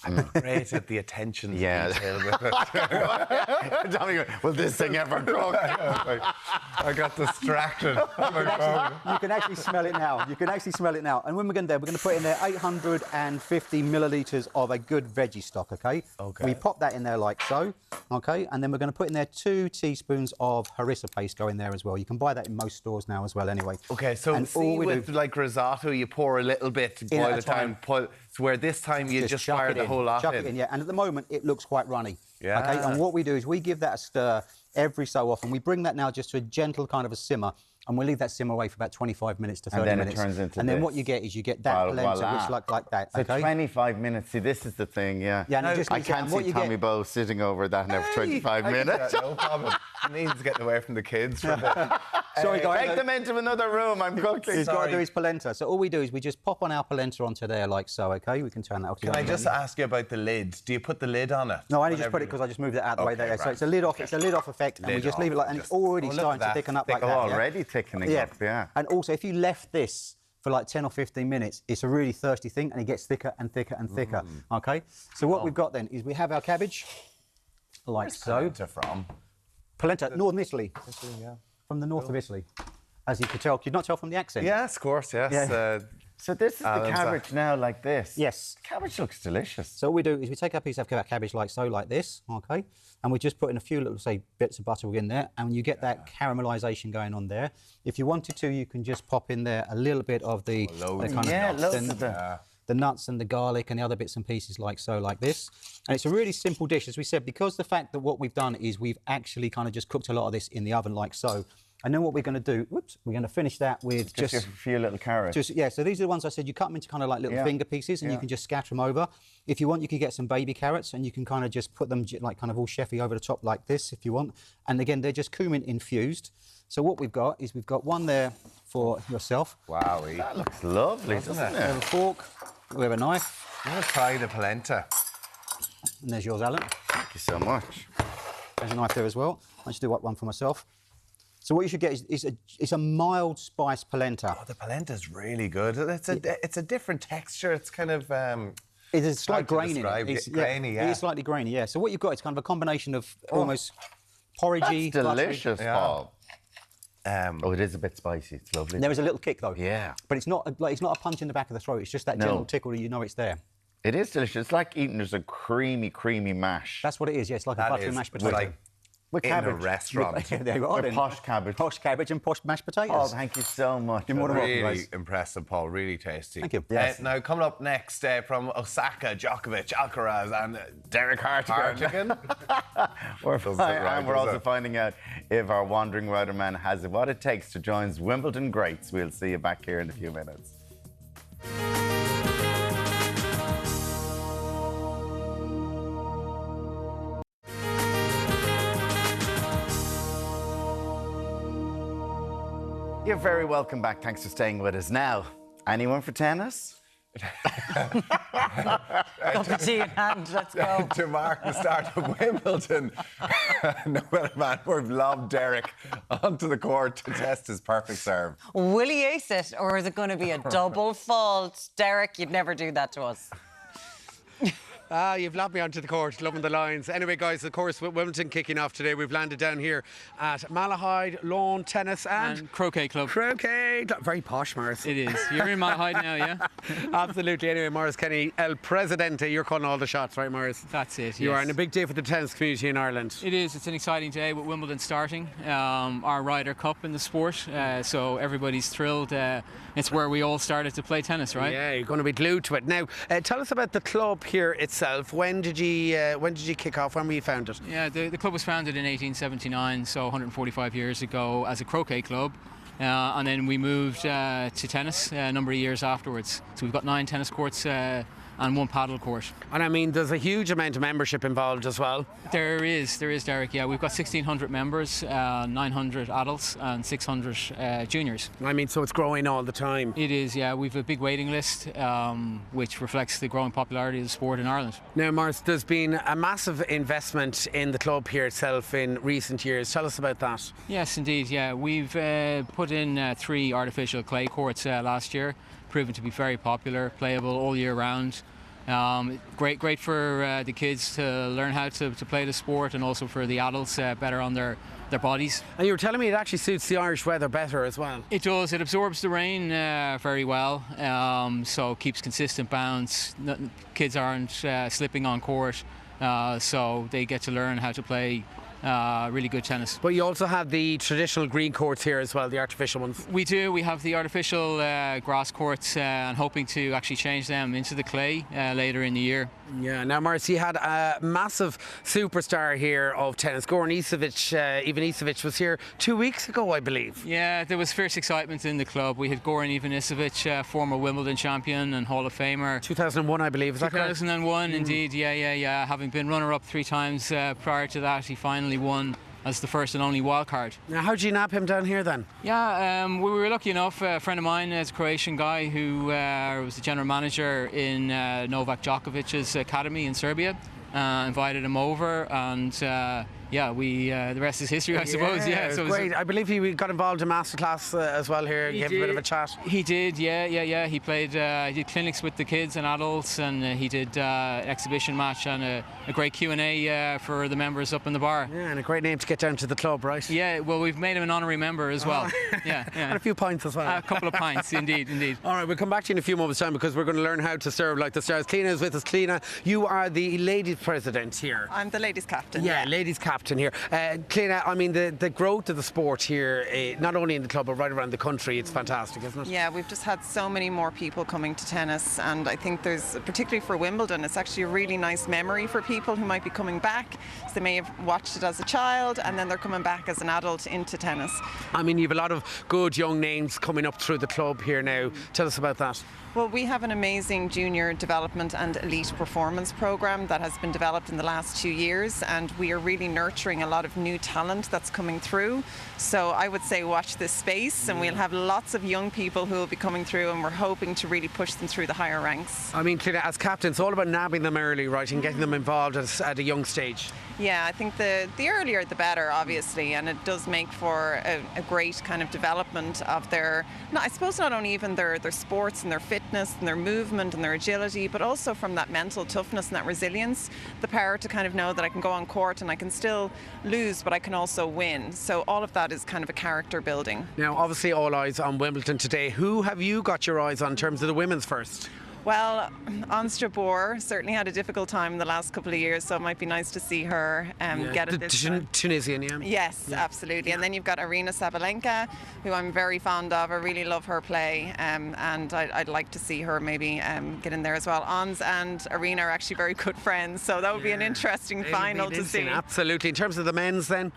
I know. I'm great at the attention detail with it. Tommy, will this thing ever cook? I got distracted. You can actually smell it now. You can actually smell it now. And when we're going to put in there 850 millilitres of a good veggie stock, okay? We pop that in there like so, okay? And then we're going to put in there 2 teaspoons of harissa paste go in there as well. You can buy that in most stores now as well anyway. Okay, so and see with like risotto, you pour a little bit to boil it down. So where this time you just fire the whole lot in. Chuck it in, yeah. And at the moment, it looks quite runny. Yeah. Okay, and what we do is we give that a stir every so often. We bring that now just to a gentle kind of a simmer, and we'll leave that simmer away for about 25 minutes to 30 minutes. And then it turns into And then this. what you get is you get that polenta, which like that, so okay? 25 minutes. See, this is the thing, yeah. Yeah, and I can't see Tommy Bowe sitting over that now for 25 minutes. No problem. He needs getting away from the kids for a bit. Sorry, guys. Take them into another room. I'm cooking. He's got to do his polenta. So all we do is we just pop on our polenta onto there like so, okay? We can turn that off. Can I just ask you about the lid? Do you put the lid on it? No, I only just put it because I just moved it out of the way there. Right. So it's a lid off. It's a lid off effect, and we just leave it like, and it's already starting to thicken up like that. Already thickening up, yeah. And also, if you left this for like 10 or 15 minutes, it's a really thirsty thing, and it gets thicker and thicker and thicker. Okay. So what we've got then is we have our cabbage, like so. Polenta from? Polenta, northern Italy. From the north of Italy. As you could tell, could you not tell from the accent? Yes, of course, yes. Yeah. So this is the cabbage now, like this? Yes. Cabbage looks delicious. So what we do is we take our piece of cabbage like so, like this, okay? And we just put in a few little, say, bits of butter in there, and you get that caramelisation going on there. If you wanted to, you can just pop in there a little bit of the the nuts and the garlic and the other bits and pieces like so, like this. And it's a really simple dish, as we said, because the fact that what we've done is we've actually kind of just cooked a lot of this in the oven like so. And then what we're going to do, we're going to finish that with just a few little carrots. So these are the ones I said, you cut them into kind of like little finger pieces, and you can just scatter them over. If you want, you can get some baby carrots, and you can kind of just put them like kind of all chefy over the top like this if you want. And again, they're just cumin infused. So what we've got is we've got one there for yourself. Wowie. That looks lovely, doesn't it? We have a fork, we have a knife. I'm going to try the polenta. And there's yours, Alan. Thank you so much. There's a knife there as well. I should do one for myself. So what you should get is a mild spice polenta. Oh, the polenta's really good. It's a different texture. It's kind of... It is slight grain in it. It's grainy, yeah. It is slightly grainy, yeah. So what you've got is kind of a combination of almost porridgey... That's delicious, Paul. Oh, it is a bit spicy. It's lovely. There is a little kick, though. Yeah. But it's not a punch in the back of the throat. It's just that gentle tickle that you know it's there. It is delicious. It's like eating a creamy mash. That's what it is, yeah. It's like a buttery mashed potato. Like with in cabbage. a restaurant. There you are. With posh cabbage. Posh cabbage and posh mashed potatoes. Oh, thank you so much. You're more than welcome, Really guys. impressive, Paul. Really tasty. Thank you. Yes. Now, coming up next from Osaka, Djokovic, Alcaraz and Deric Hartigan. We're also finding out if our wandering rider man has what it takes to join Wimbledon greats. We'll see you back here in a few minutes. You're very welcome back. Thanks for staying with us. Now, anyone for tennis? Cup of tea in hand, let's go. To mark the start of Wimbledon, Noel Manworth lobbed Deric onto the court to test his perfect serve. Will he ace it, or is it going to be a double fault? Deric, you'd never do that to us. You've lobbed me onto the court, loving the lines. Anyway, guys, of course, with Wimbledon kicking off today, we've landed down here at Malahide Lawn Tennis and Croquet Club. Croquet Club. Very posh, Morris. It is. You're in Malahide now, yeah? Absolutely. Anyway, Morris Kenny, El Presidente, you're calling all the shots, right, Morris? That's it, You yes. are, and a big day for the tennis community in Ireland. It is. It's an exciting day with Wimbledon starting. Our Ryder Cup in the sport, so everybody's thrilled. It's where we all started to play tennis, right? Yeah, you're going to be glued to it. Now, tell us about the club here itself. When did you kick off? When were you founded? Yeah, the club was founded in 1879, so 145 years ago, as a croquet club. And then we moved to tennis a number of years afterwards. So we've got 9 tennis courts and 1 paddle court. And I mean, there's a huge amount of membership involved as well. There is, Deric. Yeah, we've got 1,600 members, 900 adults and 600 juniors. I mean, so it's growing all the time. It is, yeah. We've a big waiting list, which reflects the growing popularity of the sport in Ireland. Now, Morris, there's been a massive investment in the club here itself in recent years. Tell us about that. Yes, indeed. Yeah, we've put in 3 artificial clay courts last year, proven to be very popular, playable all year round. Great for the kids to learn how to play the sport, and also for the adults better on their bodies. And you were telling me it actually suits the Irish weather better as well. It does. It absorbs the rain very well, so keeps consistent bounce. Kids aren't slipping on court, so they get to learn how to play really good tennis. But you also have the traditional green courts here as well, the artificial ones. We do. We have the artificial grass courts and hoping to actually change them into the clay later in the year. Yeah, now Morris, you had a massive superstar here of tennis. Goran Ivanisevic was here 2 weeks ago, I believe. Yeah, there was fierce excitement in the club. We had Goran Ivanisevic, former Wimbledon champion and Hall of Famer. 2001, I believe, is that correct? 2001, indeed, yeah. Having been runner-up 3 times prior to that, he finally won as the first and only wild card. Now, how did you nab him down here then? Yeah, we were lucky enough. A friend of mine is a Croatian guy who was the general manager in Novak Djokovic's academy in Serbia. Invited him over, and the rest is history, I suppose. Yeah, so great. I believe he got involved in masterclass as well here. He gave a bit of a chat. He did, yeah. He played, he did clinics with the kids and adults, and he did an exhibition match and a great Q&A for the members up in the bar. Yeah, and a great name to get down to the club, right? Yeah, well, we've made him an honorary member as well. Yeah. And a few pints as well. A couple of pints, indeed. All right, we'll come back to you in a few moments' time because we're going to learn how to serve like the stars. Cliona is with us. Cliona, you are the ladies president here. I'm the ladies captain. Yeah, ladies captain here. Cliona, I mean, the growth of the sport here, not only in the club but right around the country, it's fantastic, isn't it? Yeah, we've just had so many more people coming to tennis, and I think there's, particularly for Wimbledon, it's actually a really nice memory for people who might be coming back. So they may have watched it as a child and then they're coming back as an adult into tennis. I mean, you have a lot of good young names coming up through the club here now. Tell us about that. Well, we have an amazing junior development and elite performance program that has been developed in the last 2 years, and we are really nurturing a lot of new talent that's coming through. So I would say watch this space, and we'll have lots of young people who will be coming through, and we're hoping to really push them through the higher ranks. I mean, Cliona, as captain, it's all about nabbing them early, right, and getting them involved at a young stage. Yeah, I think the earlier the better, obviously, and it does make for a great kind of development of their, I suppose not only even their sports and their fitness and their movement and their agility, but also from that mental toughness and that resilience, the power to kind of know that I can go on court and I can still lose, but I can also win. So all of that is kind of a character building. Now, obviously, all eyes on Wimbledon today. Who have you got your eyes on in terms of the women's first? Well, Anstra Boer certainly had a difficult time in the last couple of years, so it might be nice to see her get it this time. Tunisian, yeah? Yes, absolutely. And then you've got Arina Sabalenka, who I'm very fond of. I really love her play, and I'd like to see her maybe get in there as well. Ons and Arina are actually very good friends, so that would be an interesting final to see. Absolutely. In terms of the men's then?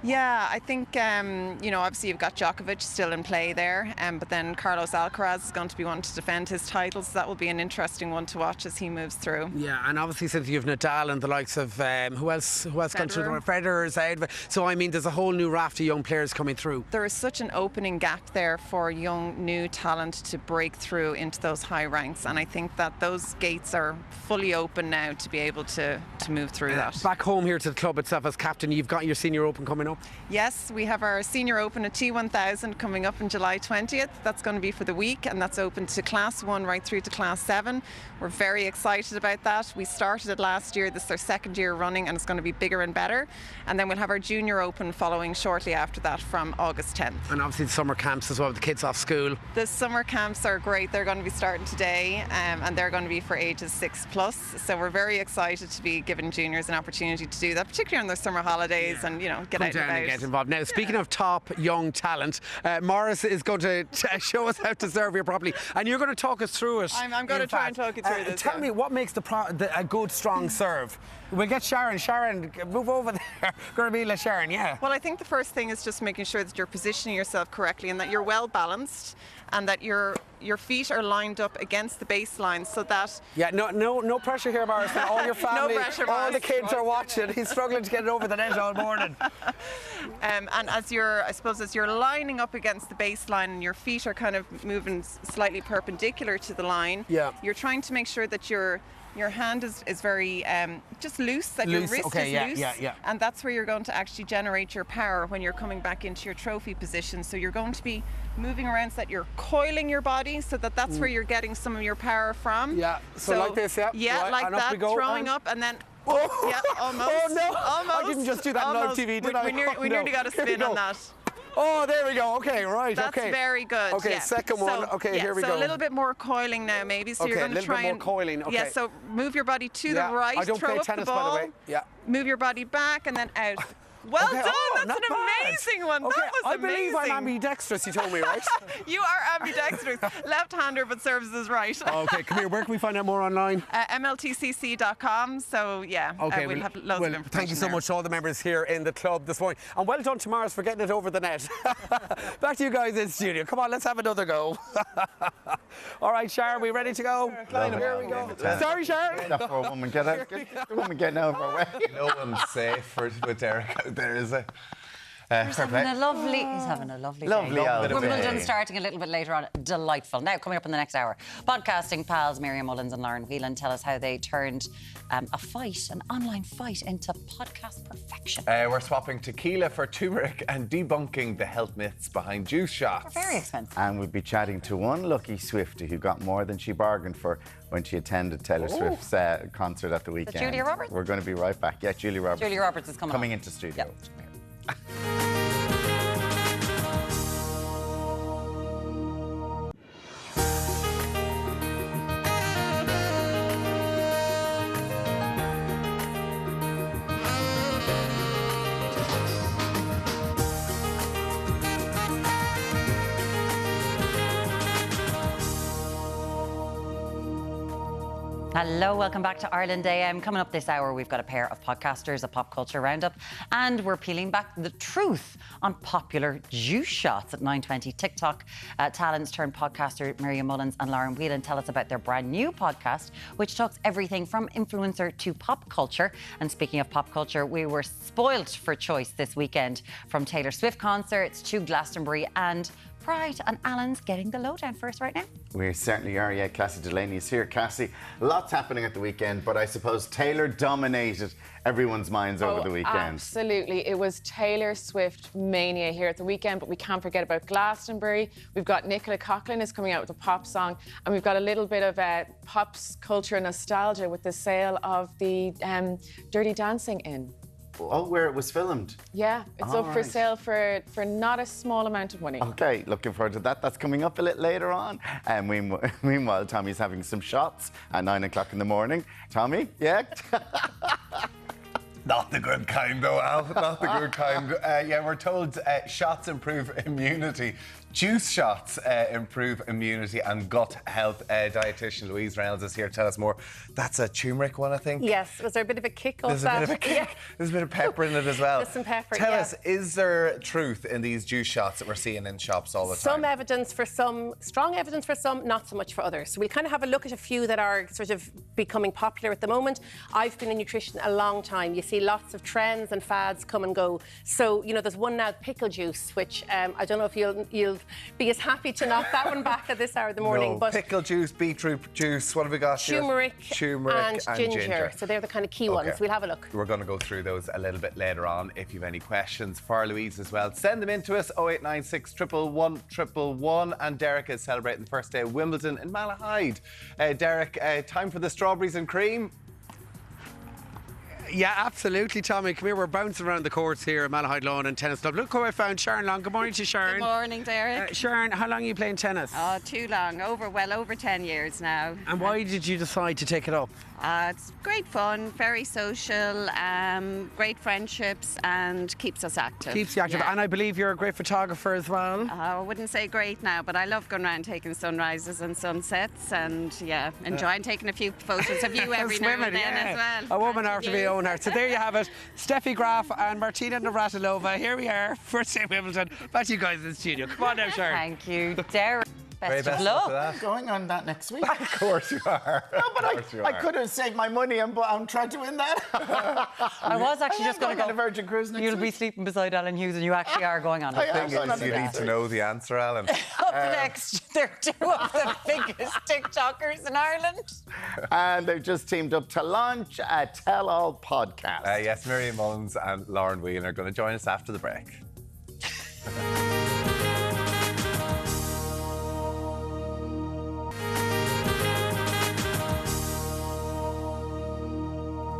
Yeah, I think, obviously you've got Djokovic still in play there, but then Carlos Alcaraz is going to be wanting to defend his title, so that will be an interesting one to watch as he moves through. Yeah, and obviously since you've Nadal and the likes of, who else gone through? Federer's out. So, I mean, there's a whole new raft of young players coming through. There is such an opening gap there for young, new talent to break through into those high ranks, and I think that those gates are fully open now to be able to move through that. Back home here to the club itself as captain, you've got your Senior Open coming up. up? Yes, we have our Senior Open at T1000 coming up on July 20th. That's going to be for the week, and that's open to Class 1 right through to Class 7. We're very excited about that. We started it last year. This is our second year running, and it's going to be bigger and better. And then we'll have our Junior Open following shortly after that from August 10th. And obviously the summer camps as well, with the kids off school. The summer camps are great. They're going to be starting today, and they're going to be for ages 6+. So we're very excited to be giving juniors an opportunity to do that, particularly on their summer holidays, and get Come out down and about. and get involved. Now, speaking of top young talent, Morris is going to show us how to serve here properly, and you're going to talk us through it. I'm going to try and talk you through this. Tell me what makes a good, strong serve. We'll get Sharon. Sharon, move over there. Going to be Sharon, yeah. Well, I think the first thing is just making sure that you're positioning yourself correctly and that you're well balanced, and that your feet are lined up against the baseline so that... Yeah, no pressure here, Morris. All your family, No pressure, all Morris. the kids are watching. He's struggling to get it over the net all morning. And as you're lining up against the baseline and your feet are kind of moving slightly perpendicular to the line, you're trying to make sure that your hand is very just loose, that your wrist is loose. And that's where you're going to actually generate your power when you're coming back into your trophy position. So you're going to be moving around so that you're coiling your body, so that's where you're getting some of your power from. Yeah, so like this, yeah. Yeah, right, like that, throwing up, and then... Oh, yeah, almost. Oh, no. Almost. I didn't just do that on live TV, did I? We nearly got a spin on that. Oh, there we go. Okay, right. That's very good. Okay, yeah. second one. Okay, here we go. So a little bit more coiling now, maybe. So you're going to try and... a little bit more coiling. Okay. Yeah, so move your body to the right. I don't throw play up tennis, the ball, by the way. Yeah. Move your body back and then out. Well done. That's not an amazing one. Okay, That was I amazing. believe I'm ambidextrous, you told me, right? You are ambidextrous. Left-hander, but serves us right. Okay, come here. Where can we find out more online? MLTCC.com. So, yeah, okay, we'll have loads of information. Thank you so much to all the members here in the club this morning. And well done to Morris for getting it over the net. Back to you guys in studio. Come on, let's have another go. All right, Sharon, we ready to go? Here we go. Sorry, Sharon. That poor woman, get out. The woman getting out of our way. No one's safe with Deric out there, is it? He's having a lovely day. Wimbledon starting a little bit later on. Delightful. Now, coming up in the next hour, podcasting pals Miriam Mullins and Lauren Whelan tell us how they turned an online fight, into podcast perfection. We're swapping tequila for turmeric and debunking the health myths behind juice shots. They're very expensive. And we'll be chatting to one lucky Swiftie who got more than she bargained for when she attended Taylor Swift's concert at the weekend. Julia Roberts? We're going to be right back. Yeah, Julia Roberts. Julia Roberts is coming into studio. Yep. Hello, welcome back to Ireland AM. Coming up this hour, we've got a pair of podcasters, a pop culture roundup, and we're peeling back the truth on popular juice shots at 9:20. TikTok talents turned podcaster Miriam Mullins and Lauren Whelan tell us about their brand new podcast, which talks everything from influencer to pop culture. And speaking of pop culture, we were spoilt for choice this weekend, from Taylor Swift concerts to Glastonbury and Pride, and Alan's getting the lowdown for us right now. We certainly are, yeah. Cassie Delaney is here. Cassie, lots happening at the weekend, but I suppose Taylor dominated everyone's minds over the weekend. Absolutely. It was Taylor Swift mania here at the weekend, but we can't forget about Glastonbury. We've got Nicola Coughlan is coming out with a pop song, and we've got a little bit of pop culture nostalgia with the sale of the Dirty Dancing Inn. Oh, where it was filmed? Yeah, it's up for sale for not a small amount of money. Okay, looking forward to that. That's coming up a little later on. And meanwhile, Tommy's having some shots at 9 o'clock in the morning. Tommy, yeah? Not the good kind, though, Al. Not the good kind. Yeah, we're told shots improve immunity. Juice shots improve immunity and gut health. Dietitian Louise Reynolds is here to tell us more. That's a turmeric one, I think. Yes. Was there a bit of a kick off that? There's a bit of a kick. Yeah. There's a bit of pepper in it as well. There's some pepper, Tell us, is there truth in these juice shots that we're seeing in shops all the time? Some evidence for some, strong evidence for some, not so much for others. So we'll kind of have a look at a few that are sort of becoming popular at the moment. I've been in nutrition a long time. You see lots of trends and fads come and go. So, you know, there's one now, pickle juice, which I don't know if you'll be as happy to knock that one back at this hour of the morning. No, But pickle juice, beetroot juice, what have we got here? Turmeric and ginger. So they're the kind of key ones. We'll have a look. We're going to go through those a little bit later on. If you have any questions for Louise as well, send them in to us, 0896 111 111. And Deric is celebrating the first day of Wimbledon in Malahide. Deric, time for the strawberries and cream. Yeah, absolutely, Tommy. Come here, we're bouncing around the courts here at Malahide Lawn and Tennis Club. Look who I found, Sharon Long. Good morning to you, Sharon. Good morning, Deric. Sharon, how long are you playing tennis? Oh, too long. Well over 10 years now. And why did you decide to take it up? It's great fun, very social, great friendships, and keeps us active. Keeps you active. Yeah. And I believe you're a great photographer as well. I wouldn't say great now, but I love going around taking sunrises and sunsets, and enjoying taking a few photos of you every now and then as well. A woman after my own heart. So there you have it. Steffi Graf and Martina Navratilova. Here we are, first day of Wimbledon. Back to you guys in the studio. Come on now, Sharon. Thank you, Deric. Best of luck. I'm going on that next week. Of course you are. No, but I could have saved my money and I'm trying to win that. I was actually just going to go on a Virgin Cruise next You'll week. be sleeping beside Alan Hughes, and you actually are going on it. The thing is, you need to know the answer, Alan. Up next, they're two of the biggest TikTokers in Ireland. And they've just teamed up to launch a tell-all podcast. Yes, Miriam Mullins and Lauren Whelan are going to join us after the break.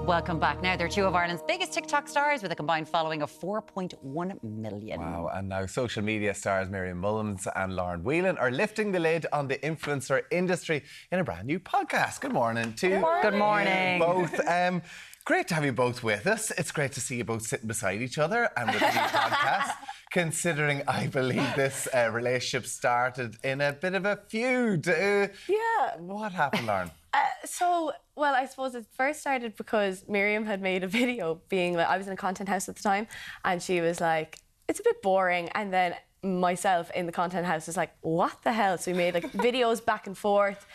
Welcome back. Now, they're two of Ireland's biggest TikTok stars with a combined following of 4.1 million. Wow, and now social media stars Miriam Mullins and Lauren Whelan are lifting the lid on the influencer industry in a brand new podcast. Good morning to you. Good morning. Both. Great to have you both with us. It's great to see you both sitting beside each other and with a new podcast. Considering I believe this relationship started in a bit of a feud. Yeah. What happened, Lauren? I suppose it first started because Miriam had made a video being like, I was in a content house at the time, and she was like, it's a bit boring. And then myself in the content house was like, what the hell? So we made like videos back and forth.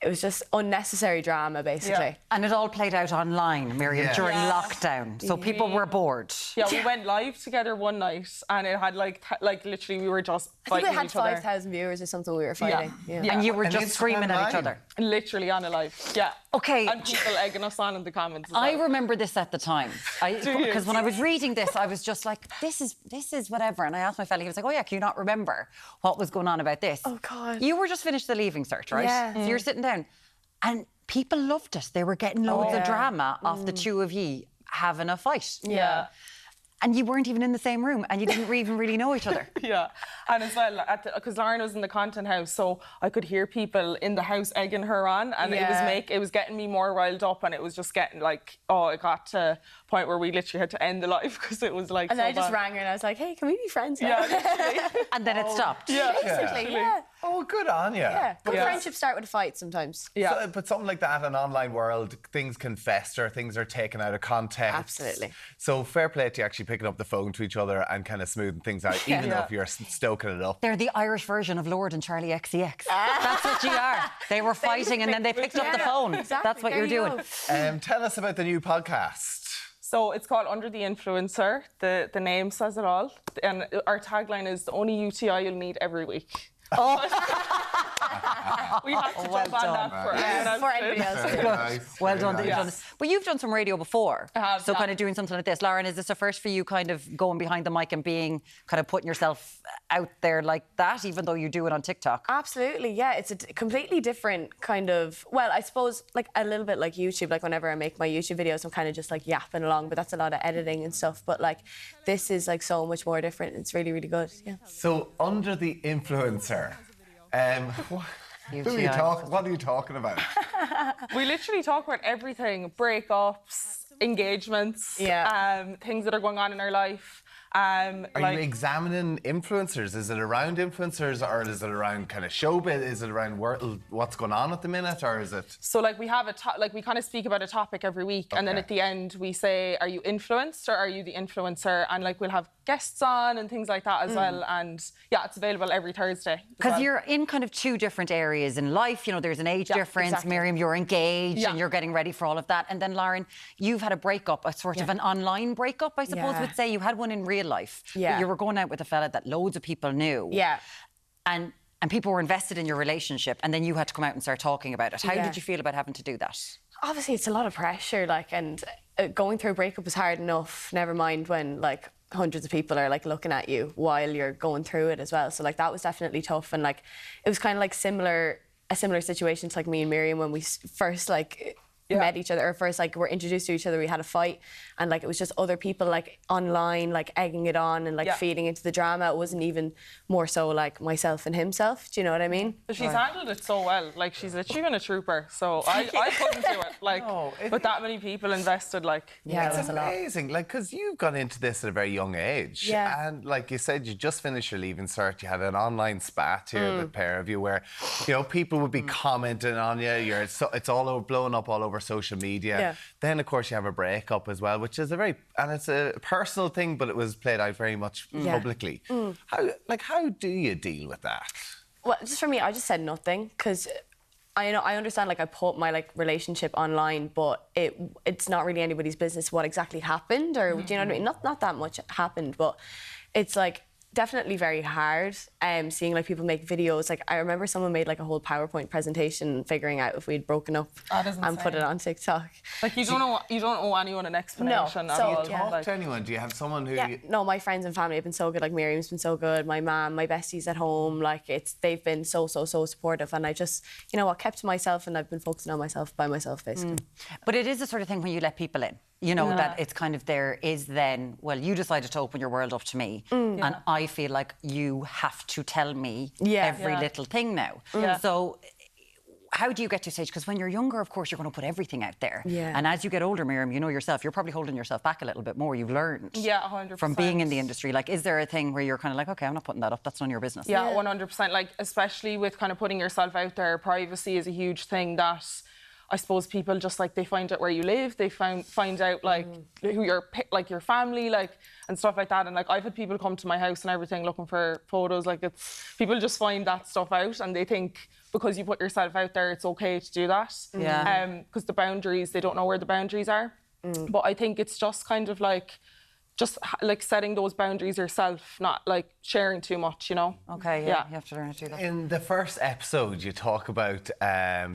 It was just unnecessary drama, basically. Yeah. And it all played out online, Miriam, during lockdown. So people were bored. Yeah, we went live together one night, and it had like literally we were just fighting each other. I think we had 5,000 viewers or something. We were fighting. Yeah. And you were just screaming at each other. Literally on a live. Yeah. Okay. And people egging us on in the comments. I remember this at the time. Because when I was reading this, I was just like, this is whatever. And I asked my fella, he was like, oh yeah, can you not remember what was going on about this? Oh God. You were just finished the Leaving Cert, right? Yeah. So you're sitting down. And people loved it. They were getting loads of drama off the two of you having a fight. Yeah. And you weren't even in the same room, and you didn't even really know each other. Yeah, and as well, because Lauren was in the content house, so I could hear people in the house egging her on, and it was getting me more riled up, and it was just getting like, it got to a point where we literally had to end the live because it was like. And then I just rang her and I was like, hey, can we be friends now? Yeah, and then it stopped. Yeah, basically, yeah. Oh, good on you. Yeah, good friendships start with a fight sometimes. Yeah. So, but something like that in an online world, things can fester, things are taken out of context. Absolutely. So fair play to you actually picking up the phone to each other and kind of smoothing things out, even though if you're stoking it up. They're the Irish version of Lord and Charlie XCX. That's what you are. They were fighting and then they picked up the phone. Exactly. That's what you're doing. Tell us about the new podcast. So it's called Under the Influencer. The name says it all. And our tagline is the only UTI you'll need every week. Oh. We have to jump on that for anybody else. Nice. Well done. Very That you've done nice. this. But you've done some radio before. I have, so kind of doing something like this. Lauren, is this a first for you, kind of going behind the mic and being kind of putting yourself out there like that, even though you do it on TikTok? Absolutely, yeah. It's a completely different kind of, well, I suppose like a little bit like YouTube. Like whenever I make my YouTube videos, I'm kind of just like yapping along, but that's a lot of editing and stuff. But like this is like so much more different. It's really, really good, yeah. So Under the Influencer. What are you talking about? We literally talk about everything: breakups, engagements, things that are going on in our life. Are you examining influencers? Is it around influencers, or is it around kind of showbiz? Is it around what's going on at the minute, or is it? So like we have we kind of speak about a topic every week, and then at the end we say, are you influenced or are you the influencer? And like we'll have guests on and things like that as well. And yeah, it's available every Thursday. Because you're in kind of two different areas in life. You know, there's an age difference. Exactly. Miriam, you're engaged and you're getting ready for all of that. And then Lauren, you've had a breakup, a sort of an online breakup, I suppose we'd say. You had one in real life. Yeah. But you were going out with a fella that loads of people knew. Yeah. and people were invested in your relationship, and then you had to come out and start talking about it. How did you feel about having to do that? Obviously, it's a lot of pressure, like, and going through a breakup is hard enough, never mind when, like, hundreds of people are, like, looking at you while you're going through it as well. So, like, that was definitely tough, and, like, it was kind of like a similar situation to, like, me and Miriam when we first, like, met each other, or first, like, were introduced to each other. We had a fight, and, like, it was just other people, like, online, like, egging it on and, like, feeding into the drama. It wasn't even more so, like, myself and himself. Do you know what I mean? But she's handled it so well. Like, she's literally been a trooper. So I couldn't do it. Like, with that many people invested, like... Yeah, it's amazing. Like, because you've gone into this at a very young age. Yeah. And, like you said, you just finished your Leaving Cert. You had an online spat here, the pair of you, where, you know, people would be commenting on you. It's all blown up all over social media. Yeah. Then, of course, you have a breakup as well, which is it's a personal thing, but it was played out very much publicly. How do you deal with that? Well, just for me, I just said nothing, because I understand, like, I put my, like, relationship online, but it's not really anybody's business what exactly happened, or do you know what I mean? Not that much happened, but it's, like, definitely very hard seeing, like, people make videos. Like, I remember someone made, like, a whole PowerPoint presentation figuring out if we'd broken up and put it on TikTok. Like, you don't owe anyone an explanation at all. Do you talk to anyone? Do you have someone who... No, my friends and family have been so good. Like, Miriam's been so good. My mum, my besties at home, like, they've been so supportive. And I just, you know what, kept to myself, and I've been focusing on myself by myself, basically. But it is the sort of thing when you let people in. You know, that it's kind of there is then, well, you decided to open your world up to me, and I feel like you have to tell me every little thing now. So how do you get to a stage? Because when you're younger, of course, you're going to put everything out there. And as you get older, Miriam, you know yourself, you're probably holding yourself back a little bit more. You've learned 100%. from being in the industry. Like, is there a thing where you're kind of like, OK, I'm not putting that up, that's none of your business? Yeah, 100%. Like, especially with kind of putting yourself out there, privacy is a huge thing that... I suppose people just, like, they find out where you live, they find out, like, who your family, like, and stuff like that. And, like, I've had people come to my house and everything looking for photos. Like, people just find that stuff out, and they think because you put yourself out there, it's okay to do that. Because the boundaries, they don't know where the boundaries are. But I think it's just kind of like... just like setting those boundaries yourself, not like sharing too much, you know? Okay, you have to learn to do that. In the first episode, you talk about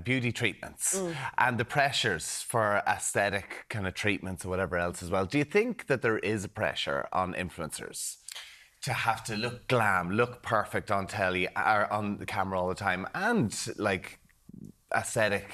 beauty treatments and the pressures for aesthetic kind of treatments or whatever else as well. Do you think that there is a pressure on influencers to have to look glam, look perfect on telly or on the camera all the time, and like aesthetic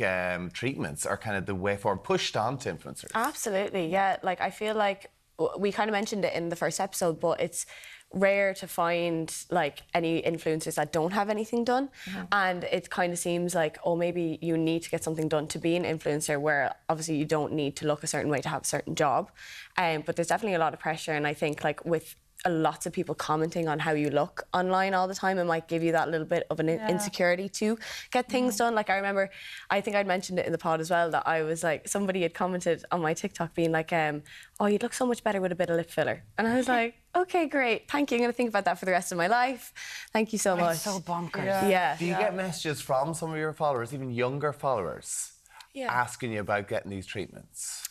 treatments are kind of the way forward, pushed on to influencers? Absolutely, yeah. Like, I feel like we kind of mentioned it in the first episode, but it's rare to find, like, any influencers that don't have anything done. And it kind of seems like, oh, maybe you need to get something done to be an influencer, where obviously you don't need to look a certain way to have a certain job. But there's definitely a lot of pressure, and I think, like, with lots of people commenting on how you look online all the time, it might give you that little bit of an insecurity to get things done. Like, I remember, I think I'd mentioned it in the pod as well, that I was like, somebody had commented on my TikTok being like, oh, you'd look so much better with a bit of lip filler. And I was like, okay, great, thank you. I'm going to think about that for the rest of my life. Thank you so much. It's so bonkers. Yeah. Do you get messages from some of your followers, even younger followers, asking you about getting these treatments?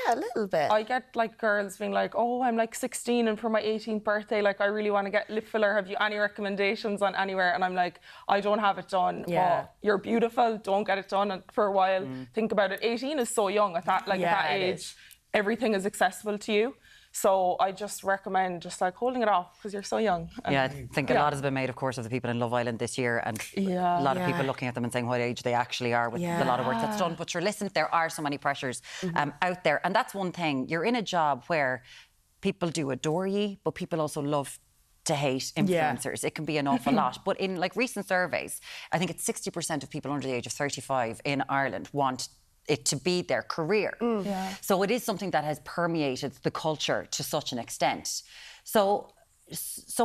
Yeah, a little bit. I get, like, girls being like, oh, I'm like 16 and for my 18th birthday, like, I really want to get lip filler. Have you any recommendations on anywhere? And I'm like, I don't have it done. But you're beautiful. Don't get it done for a while. Think about it. 18 is so young at that, like, at that age. Everything is accessible to you. So I just recommend just, like, holding it off because you're so young. And I think a lot has been made, of course, of the people in Love Island this year, and a lot of people looking at them and saying what age they actually are with a lot of work that's done. But sure, listen, there are so many pressures out there. And that's one thing. You're in a job where people do adore you, but people also love to hate influencers. It can be an awful lot. But in, like, recent surveys, I think it's 60% of people under the age of 35 in Ireland want it to be their career. So it is something that has permeated the culture to such an extent. So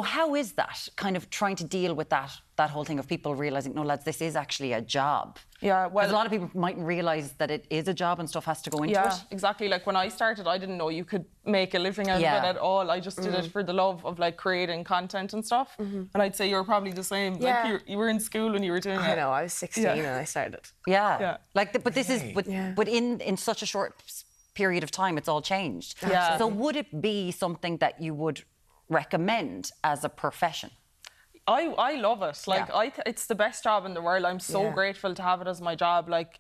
how is that, kind of trying to deal with that whole thing of people realising, no, lads, this is actually a job? Yeah, well... Because a lot of people mightn't realise that it is a job and stuff has to go into it. Yeah, exactly. Like, when I started, I didn't know you could make a living out of it at all. I just did it for the love of, like, creating content and stuff. And I'd say you're probably the same. Like, you were in school when you were doing it. I know, I was 16 and I started. Like, but this is... But in such a short period of time, it's all changed. So would it be something that you would recommend as a profession? I love it. Like, it's the best job in the world. I'm so grateful to have it as my job. Like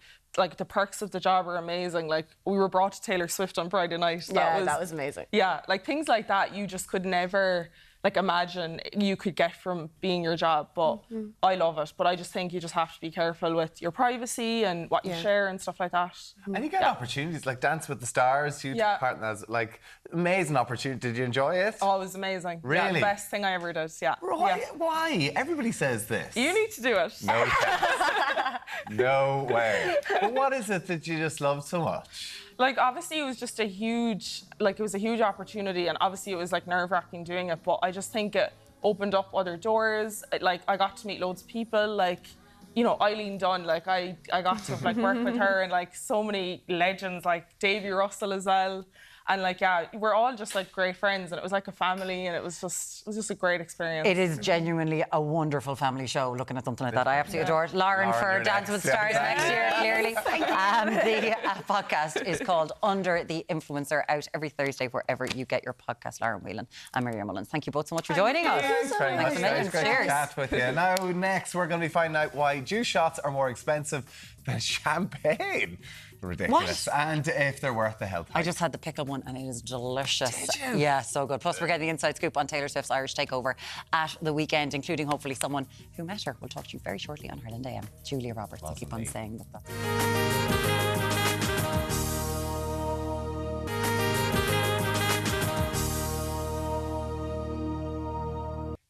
the perks of the job are amazing. Like, we were brought to Taylor Swift on Friday night. That was amazing. Yeah, like things like that you just could never like imagine you could get from being your job. But I love it. But I just think you just have to be careful with your privacy and what you share and stuff like that. And you get opportunities like Dance with the Stars. You took part in that, like, amazing opportunity. Did you enjoy it? Oh, it was amazing. Really? Yeah, the best thing I ever did. Yeah. Why? Everybody says this. You need to do it. No chance. No way. But what is it that you just love so much? Like, obviously it was just a huge, like, it was a huge opportunity, and obviously it was like nerve-wracking doing it, but I just think it opened up other doors. Like, I got to meet loads of people, like, you know, Eileen Dunn, like, I got to like work with her, and like so many legends, like Davy Russell as well. And like, yeah, we're all just like great friends, and it was like a family, and it was just a great experience. It is genuinely a wonderful family show. Looking at something like that, I absolutely adore it. Lauren for Dance with the Stars next year, clearly. The podcast is called Under the Influencer, out every Thursday wherever you get your podcast. Lauren Whelan and Miriam Mullins, thank you both so much for joining us. Thanks a million. Cheers. Great to chat with you. Now, next, we're going to be finding out why juice shots are more expensive than champagne. Ridiculous. What? And if they're worth the health. I just had the pickle one and it is delicious. Did you? Yeah, so good. Plus, we're getting the inside scoop on Taylor Swift's Irish takeover at the weekend, including hopefully someone who met her. We'll talk to you very shortly on Ireland AM. Julia Roberts. I keep on saying that.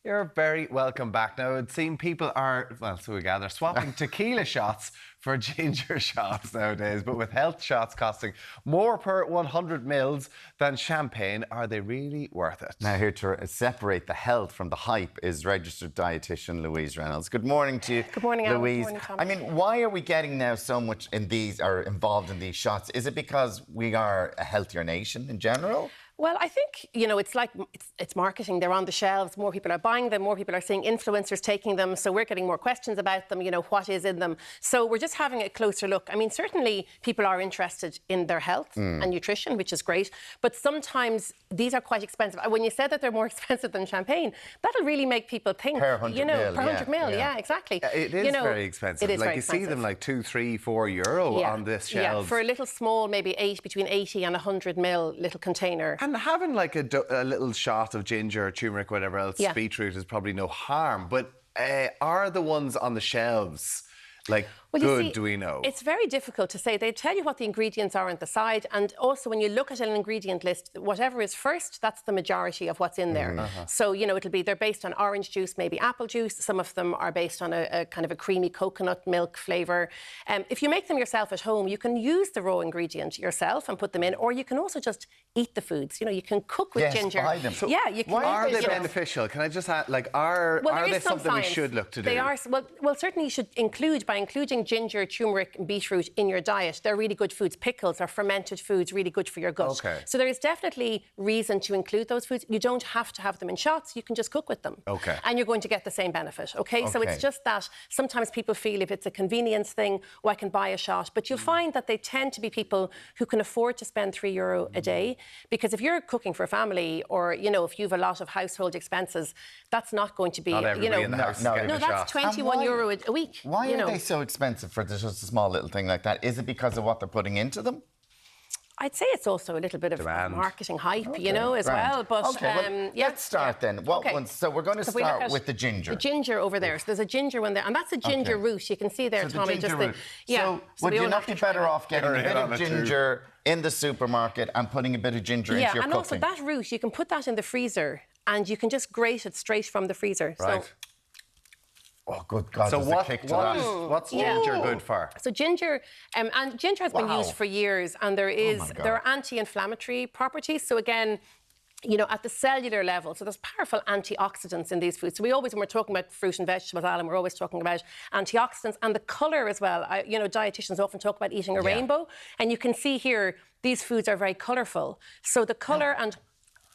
You're very welcome back. Now, it seems people are, well, so we gather, swapping tequila shots for ginger shots nowadays. But with health shots costing more per 100 mils than champagne, are they really worth it? Now, here to separate the health from the hype is registered dietitian Louise Reynolds. Good morning to you. Good morning, Alan. Louise. Good morning, Tom. I mean, why are we getting now so much in these, or involved in these shots? Is it because we are a healthier nation in general? Well, I think, you know, it's like, it's marketing. They're on the shelves. More people are buying them. More people are seeing influencers taking them. So we're getting more questions about them, you know, what is in them. So we're just having a closer look. I mean, certainly people are interested in their health and nutrition, which is great. But sometimes these are quite expensive. When you said that they're more expensive than champagne, that'll really make people think, per 100 you know, mil, per 100 mil. Yeah, exactly. It is very expensive. It is like very you expensive. see them like €2, €3, €4 on this shelf. Yeah, for a little small, maybe between 80 and 100 mil little container. And having like a little shot of ginger, turmeric, whatever else, beetroot is probably no harm. But are the ones on the shelves like good, do we know? It's very difficult to say. They tell you what the ingredients are on the side, and also when you look at an ingredient list, whatever is first, that's the majority of what's in there. So, you know, they're based on orange juice, maybe apple juice. Some of them are based on a kind of a creamy coconut milk flavour. If you make them yourself at home, you can use the raw ingredient yourself and put them in, or you can also just eat the foods. You know, you can cook with ginger. Buy them. So yeah, you can. Why are they beneficial? Can I just add, like, are they something we should look to do? They are. Well, certainly you should include, by including ginger, turmeric and beetroot in your diet. They're really good foods. Pickles are fermented foods, really good for your gut. Okay. So there is definitely reason to include those foods. You don't have to have them in shots. You can just cook with them. Okay. And you're going to get the same benefit. Okay. So it's just that sometimes people feel if it's a convenience thing, oh, I can buy a shot. But you'll find that they tend to be people who can afford to spend €3 a day. Because if you're cooking for a family, or, you know, if you have a lot of household expenses, that's not going to be, not everybody, you know, in the house no, that's €21 a week. Why are they so expensive for just a small little thing like that? Is it because of what they're putting into them? I'd say it's also a little bit of marketing hype, you know, as well. But let's start then. What ones? So we're going to start with the ginger. The ginger over there. So there's a ginger one there, and that's a ginger root. You can see there, so Tommy. So would you not be better off getting a bit of ginger in the supermarket and putting a bit of ginger into your cooking? Yeah, and also that root, you can put that in the freezer, and you can just grate it straight from the freezer. Right. So, oh, good God, what's ginger good for? So ginger, and ginger has been used for years, and there are anti-inflammatory properties. So again, you know, at the cellular level, so there's powerful antioxidants in these foods. So we always, when we're talking about fruit and vegetables, Alan, we're always talking about antioxidants and the colour as well. You know, dietitians often talk about eating a rainbow, and you can see here, these foods are very colourful. So the colour and...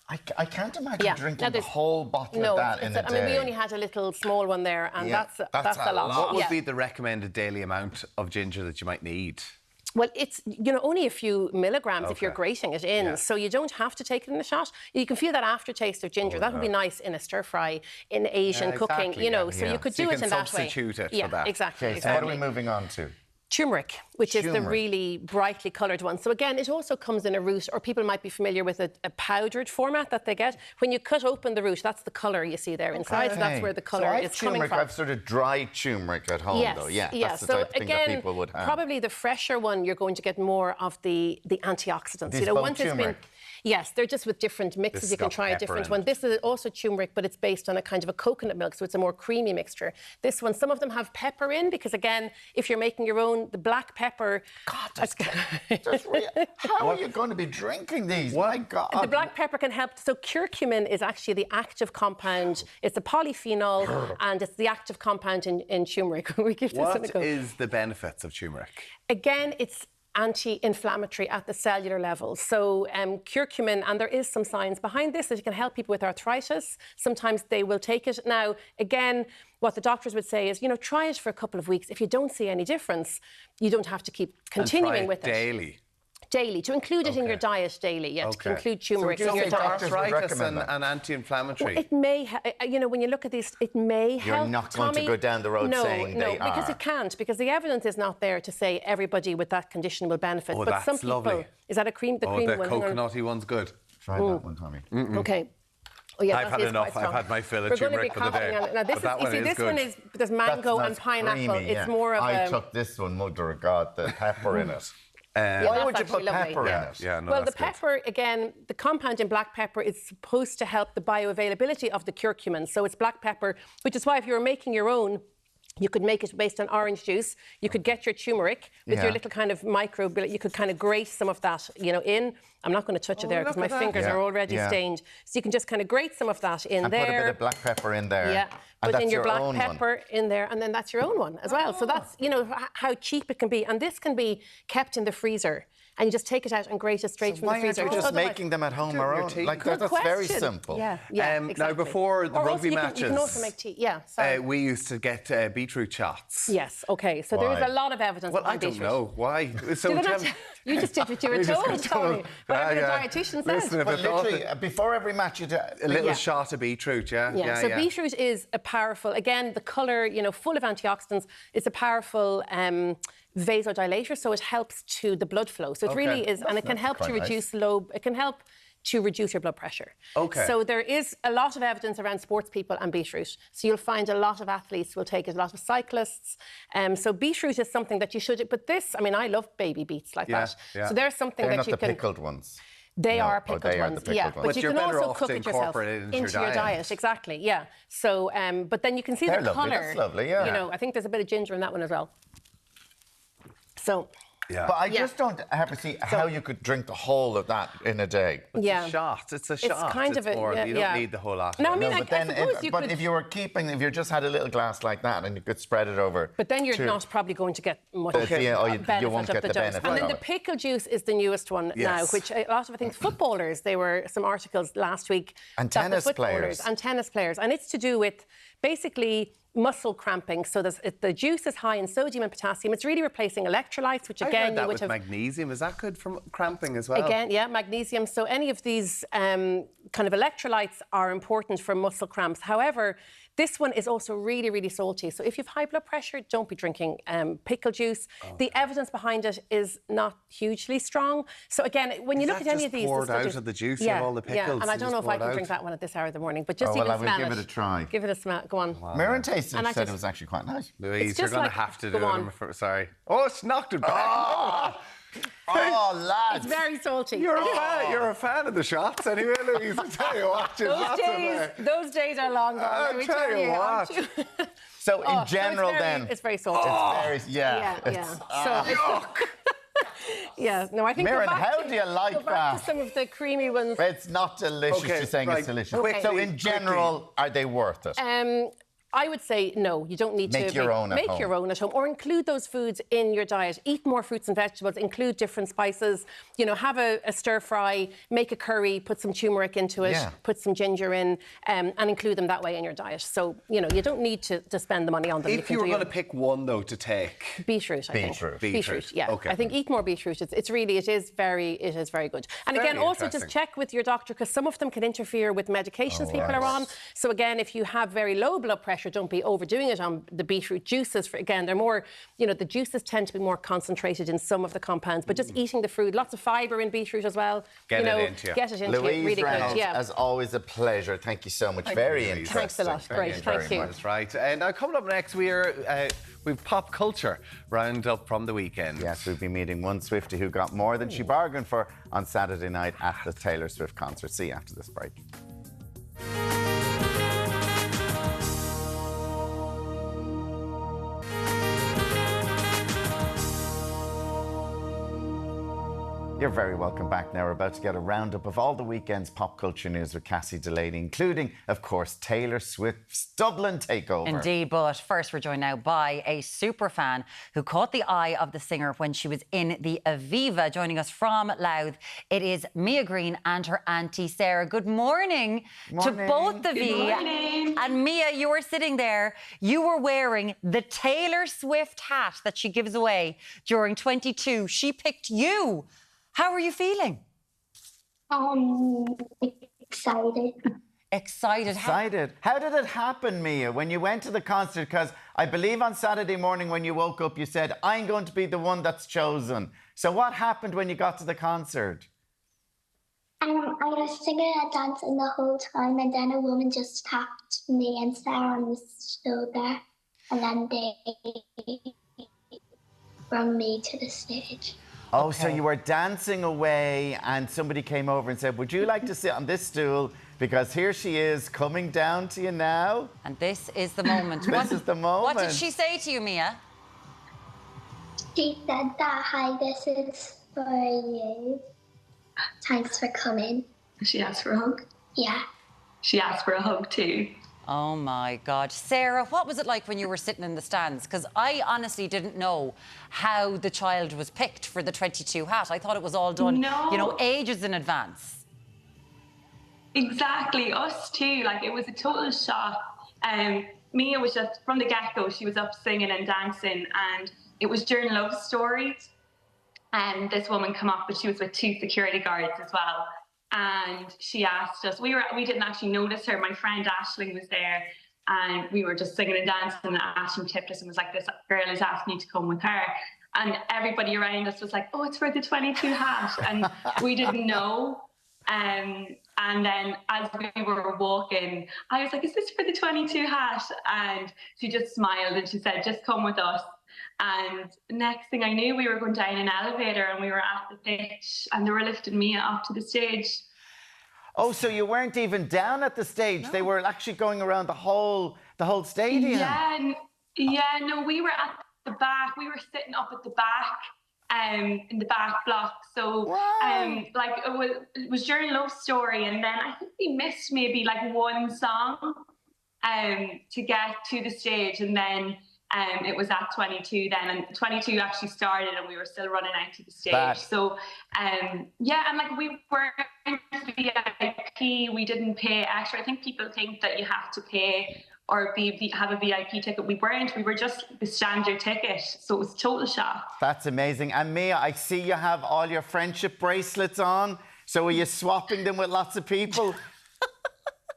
I can't imagine drinking the whole bottle of that in a day. I mean, we only had a little small one there, and that's a lot. What would be the recommended daily amount of ginger that you might need? Well, it's, only a few milligrams if you're grating it in. So you don't have to take it in a shot. You can feel that aftertaste of ginger. That would be nice in a stir fry, in Asian cooking, so you could do it in that way. Substitute it for that. Exactly. Okay, so what are we moving on to? Turmeric, which is the really brightly coloured one. So again, it also comes in a root, or people might be familiar with a powdered format that they get. When you cut open the root, that's the colour you see there inside. So that's where the colour is coming from. I've sort of dried turmeric at home, though. Yeah, that's the type of thing that people would have. Probably the fresher one, you're going to get more of the antioxidants. These once it's turmeric. Yes, they're just with different mixes. You can try a different one. This is also turmeric, but it's based on a kind of a coconut milk, so it's a more creamy mixture. This one, some of them have pepper in, because again, if you're making your own, the black pepper... God, how are you going to be drinking these? My God. The black pepper can help. So curcumin is actually the active compound. It's a polyphenol, and it's the active compound in turmeric. We give this What a go. is the benefits of turmeric? Again, it's anti-inflammatory at the cellular level. So curcumin, and there is some science behind this, that it can help people with arthritis. Sometimes they will take it. Now, again, what the doctors would say is, try it for a couple of weeks. If you don't see any difference, you don't have to keep continuing with it. Daily, to include it in your diet daily, to include turmeric in your diet. Arthritis and anti-inflammatory. Well, it may, when you look at these, it may help. You're not going to go down the road saying they are. No, because it can't, because the evidence is not there to say everybody with that condition will benefit. But some people, lovely. Is that a cream? The creamy one. The coconutty one's good. Try that one, Tommy. Okay. Oh, yeah, I've had enough. I've had my fill of turmeric for the day. Now, this one is there's mango and pineapple. Creamy, it's more of I took this one, mother of God, the pepper in it. Why would you put pepper in it? Well, the pepper, again, the compound in black pepper is supposed to help the bioavailability of the curcumin. So it's black pepper, which is why if you were making your own, you could make it based on orange juice. You could get your turmeric with your little kind of you could kind of grate some of that, in. I'm not going to touch it there because my fingers are already stained. So you can just kind of grate some of that in there. And put a bit of black pepper in there. Yeah. And put in your black own pepper in there, and then that's your own one as well. So that's, how cheap it can be. And this can be kept in the freezer. And you just take it out and grate it straight from the freezer. Why aren't you just making them at home or own? Like, that's very simple. Yeah, exactly. Now, before the rugby matches... You can also make tea. Yeah, sorry. we used to get beetroot shots. Yes, OK. So there is a lot of evidence behind beetroot. Well, I don't know. Why? So you just did what you were told, Tommy. Whatever the dietitian says. Well, literally, before every match, you do a little shot of beetroot, Yeah, so beetroot is a powerful... Again, the colour, full of antioxidants. It's a powerful... vasodilator, so it helps to the blood flow. So it really is, and it can help to reduce it can help to reduce your blood pressure. So there is a lot of evidence around sports people and beetroot. So you'll find a lot of athletes will take it, a lot of cyclists. So beetroot is something that you should, but this, I love baby beets like that. So there's something that you can... They're not the pickled ones. They are pickled ones, But you can also cook it yourself into your diet. Exactly, yeah. So, but then you can see the colour. That's lovely, yeah. I think there's a bit of ginger in that one as well. So, but I just don't ever see how you could drink the whole of that in a day. It's a shot. It's a shot. It's kind of you don't need the whole lot. No, if you were if you just had a little glass like that and you could spread it over. But then you're not probably going to get much benefit you won't get of the dose. And then the pickle juice is the newest one now, which a lot of, I think, footballers, there were some articles last week. And tennis players. And it's to do with basically muscle cramping. So the juice is high in sodium and potassium. It's really replacing electrolytes, which again you would have... magnesium. Is that good for cramping as well? Again, yeah, magnesium. So any of these kind of electrolytes are important for muscle cramps. However, this one is also really, really salty. So if you have high blood pressure, don't be drinking pickle juice. The evidence behind it is not hugely strong. So again, when you look at any of these... poured out of the juice of all the pickles? Yeah, and I don't know if I can drink that one at this hour of the morning, but just even smell it. I will give it a try. Give it a smell. Go on. Wow. Mirren tasted it, said it was actually quite nice. Louise, you're going to have to do it. Sorry. Oh, it's knocked it back. Oh, lads. It's very salty. You're a fan of the shots anyway, Louise. I tell you what. Those days are long gone. I'll tell you what. So in general then... It's very salty. It's very... Yeah. Yeah, no, I think... Mirren, how do you like that? To some of the creamy ones. It's not delicious, you're saying it's delicious. So in general, are they worth it? I would say no, you don't need to Make your own at home, or include those foods in your diet. Eat more fruits and vegetables, include different spices, you know, have a stir fry, make a curry, put some turmeric into it, put some ginger in, and include them that way in your diet. So, you know, you don't need to spend the money on them. If you were going to pick one, though, to take... Beetroot, I think. Beetroot, yeah. Okay. I think eat more beetroot. It is very good. And again, also just check with your doctor, because some of them can interfere with medications people are on. So again, if you have very low blood pressure, don't be overdoing it on the beetroot juices. Again, they're more, you know, the juices tend to be more concentrated in some of the compounds, but just eating the fruit, lots of fibre in beetroot as well. Get it into Louise really Reynolds, good. Yeah. as always, a pleasure. Thank you so much. Very interesting. Thanks a lot. Great. Thank you. That's right. And coming up next, we've pop culture roundup from the weekend. Yes, we'll be meeting one Swiftie who got more than she bargained for on Saturday night at the Taylor Swift concert. See you after this break. You're very welcome back now. We're about to get a roundup of all the weekend's pop culture news with Cassie Delaney, including, of course, Taylor Swift's Dublin takeover. Indeed, but first we're joined now by a super fan who caught the eye of the singer when she was in the Aviva. Joining us from Louth, it is Mia Green and her auntie Sarah. Good morning to both of you. Good morning. And Mia, you were sitting there. You were wearing the Taylor Swift hat that she gives away during 22. She picked you. How are you feeling? Excited. Excited. How did it happen, Mia, when you went to the concert? Because I believe on Saturday morning when you woke up, you said, I'm going to be the one that's chosen. So what happened when you got to the concert? I was singing and dancing the whole time, and then a woman just tapped me and Sarah on the shoulder, and then they brought me to the stage. Oh, so you were dancing away and somebody came over and said, would you like to sit on this stool? Because here she is coming down to you now. And this is the moment. This is the moment. What did she say to you, Mia? She said that, hi, this is for you. Thanks for coming. She asked for a hug? Yeah. She asked for a hug too. Oh my God. Sarah, what was it like when you were sitting in the stands? Because I honestly didn't know how the child was picked for the 22 hat. I thought it was all done, you know, ages in advance. Exactly, us too. Like, it was a total shock. Mia was just, from the get-go, she was up singing and dancing, and it was during Love Story. And this woman came up, but she was with 2 security guards as well. And she asked us, we didn't actually notice her. My friend Aisling was there, and we were just singing and dancing, and Aisling tipped us and was like, this girl is asking you to come with her. And everybody around us was like, oh, it's for the 22 hat. And we didn't know. And then as we were walking, I was like, is this for the 22 hat? And she just smiled and she said, just come with us. And next thing I knew, we were going down an elevator and we were at the pitch and they were lifting Mia up to the stage. Oh, so you weren't even down at the stage. No. They were actually going around the whole stadium. No, we were at the back. We were sitting up at the back, in the back block. So, like it was during Love Story, and then I think we missed maybe like one song, to get to the stage, and then. It was at 22 then, and 22 actually started and we were still running out to the stage. So, and like we weren't VIP, we didn't pay extra. I think people think that you have to pay or have a VIP ticket. We weren't, we were just the standard ticket. So it was a total shock. That's amazing. And Mia, I see you have all your friendship bracelets on. So are you swapping them with lots of people?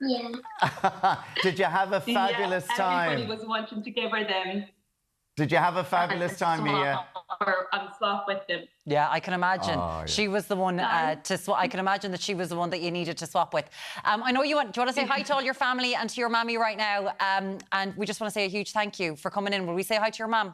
Yeah. Did you have a fabulous time? Everybody was wanting to give her them. Did you have a fabulous time, Mia? And swap with them. Yeah, I can imagine. She was the one to swap. I can imagine that she was the one that you needed to swap with. I know you want. Do you want to say hi to all your family and to your mammy right now? And we just want to say a huge thank you for coming in. Will we say hi to your mum?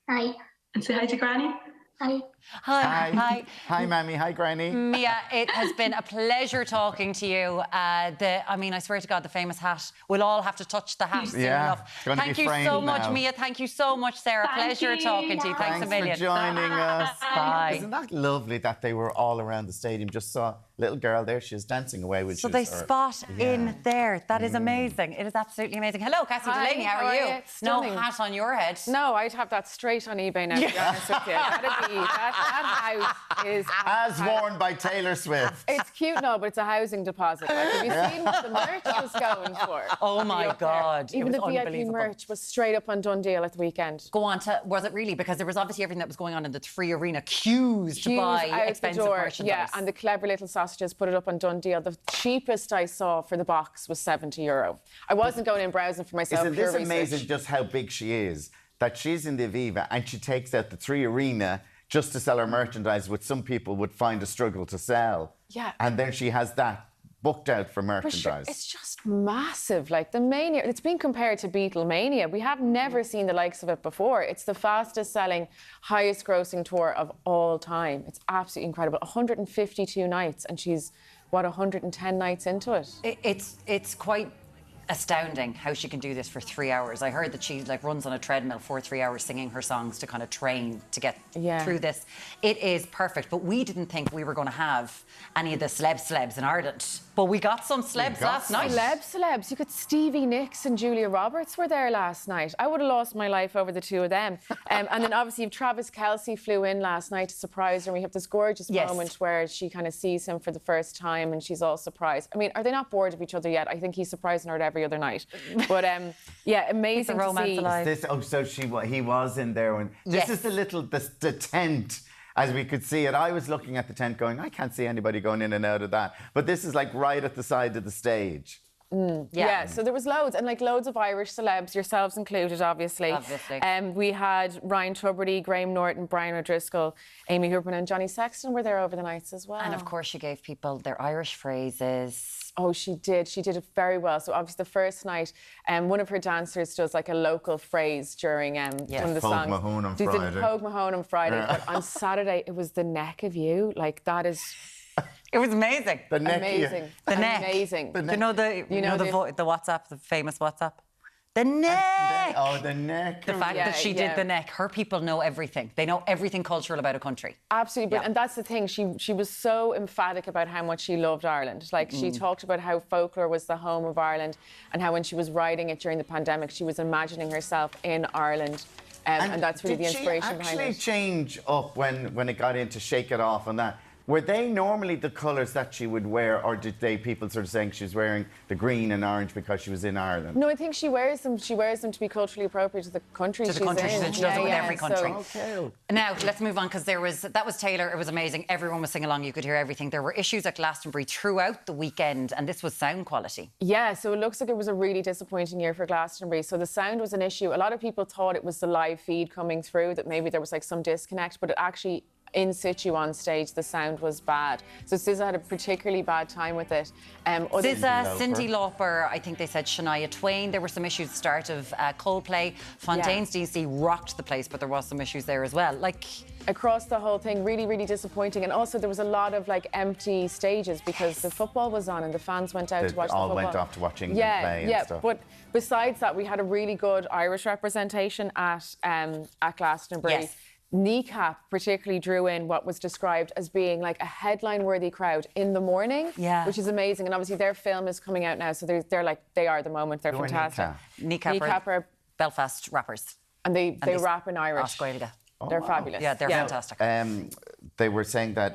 Hi. And say hi to Granny. Hi. Hi. Hi, Mammy. Hi, Granny. Mia, it has been a pleasure talking to you. I swear to God, the famous hat. We'll all have to touch the hat soon enough. Thank you so much, Mia. Thank you so much, Sarah. Pleasure talking to you. Thanks a million. Thanks for joining us. Bye. Isn't that lovely that they were all around the stadium? Just saw a little girl there. She was dancing away with. So they spot in there. That is amazing. It is absolutely amazing. Hello, Cassie Delaney. How are you? No hat on your head. No, I'd have that straight on eBay now, to be honest with you. That house is... As worn by Taylor Swift. It's cute, no, but it's a housing deposit. Like, have you seen what the merch was going for? Oh, my God. Even the VIP unbelievable. merch was straight up on Dundee at the weekend. Go on to... Was it really? Because there was obviously everything that was going on in the Three Arena. Queues to buy expensive merchandise. Yeah, and the clever little sausages put it up on Dundee. The cheapest I saw for the box was €70. I wasn't going in browsing for myself. Isn't this amazing just how big she is? That she's in the Aviva and she takes out the Three Arena just to sell her merchandise, which some people would find a struggle to sell. Yeah. And then she has that booked out for merchandise. Sure, it's just massive. Like the Mania, it's been compared to Beatlemania. We have never seen the likes of it before. It's the fastest selling, highest grossing tour of all time. It's absolutely incredible. 152 nights, and she's, 110 nights into it? It's quite astounding how she can do this for 3 hours. I heard that she runs on a treadmill for 3 hours singing her songs to kind of train to get through this. It is perfect, but we didn't think we were going to have any of the celebs in Ireland. But we got some celebs last night. Celebs. You got Stevie Nicks and Julia Roberts were there last night. I would have lost my life over the two of them. And then obviously Travis Kelce flew in last night to surprise her. We have this gorgeous moment where she kind of sees him for the first time and she's all surprised. I mean, are they not bored of each other yet? I think he's surprising her every other night. But yeah, amazing to see. He was in there when this is the tent. As we could see it, I was looking at the tent going, I can't see anybody going in and out of that. But this is like right at the side of the stage. Yeah, so there was loads, and loads of Irish celebs, yourselves included, obviously. We had Ryan Tubridy, Graham Norton, Brian O'Driscoll, Amy Hooper and Johnny Sexton were there over the nights as well. And of course she gave people their Irish phrases. Oh, she did. She did it very well. So obviously the first night, one of her dancers does a local phrase during one of the songs. Mahone on They Friday. did Pogue Mahone on Friday, but on Saturday it was The Neck of You. That is... It was amazing. The neck. Amazing. The neck. Amazing. The you know the WhatsApp, the famous WhatsApp? The neck! The neck. The fact that she did the neck. Her people know everything. They know everything cultural about a country. Absolutely. And that's the thing. She was so emphatic about how much she loved Ireland. She talked about how folklore was the home of Ireland and how when she was writing it during the pandemic, she was imagining herself in Ireland. And that's really the inspiration behind it. Did she actually change up when it got into Shake It Off and that? Were they normally the colours that she would wear, or did people sort of saying she was wearing the green and orange because she was in Ireland? No, I think she wears them. She wears them to be culturally appropriate to the country she's in. She does it with every country. So. Now, let's move on, because that was Taylor. It was amazing. Everyone was singing along. You could hear everything. There were issues at Glastonbury throughout the weekend, and this was sound quality. Yeah, so it looks like it was a really disappointing year for Glastonbury. So the sound was an issue. A lot of people thought it was the live feed coming through, that maybe there was some disconnect, but it actually... in situ on stage, the sound was bad. So SZA had a particularly bad time with it. SZA, Cyndi Lauper, I think they said Shania Twain. There were some issues at the start of Coldplay. Fontaine's DC rocked the place, but there was some issues there as well. Across the whole thing, really, really disappointing. And also there was a lot of empty stages because the football was on and the fans went out to watch the football. All went off to watch England play and stuff. But besides that, we had a really good Irish representation at Glastonbury. Kneecap particularly drew in what was described as being a headline-worthy crowd in the morning, which is amazing. And obviously their film is coming out now, so they are the moment. They're fantastic. Kneecap are Belfast rappers, and they rap in Irish. They're fabulous. Yeah, they're fantastic. They were saying that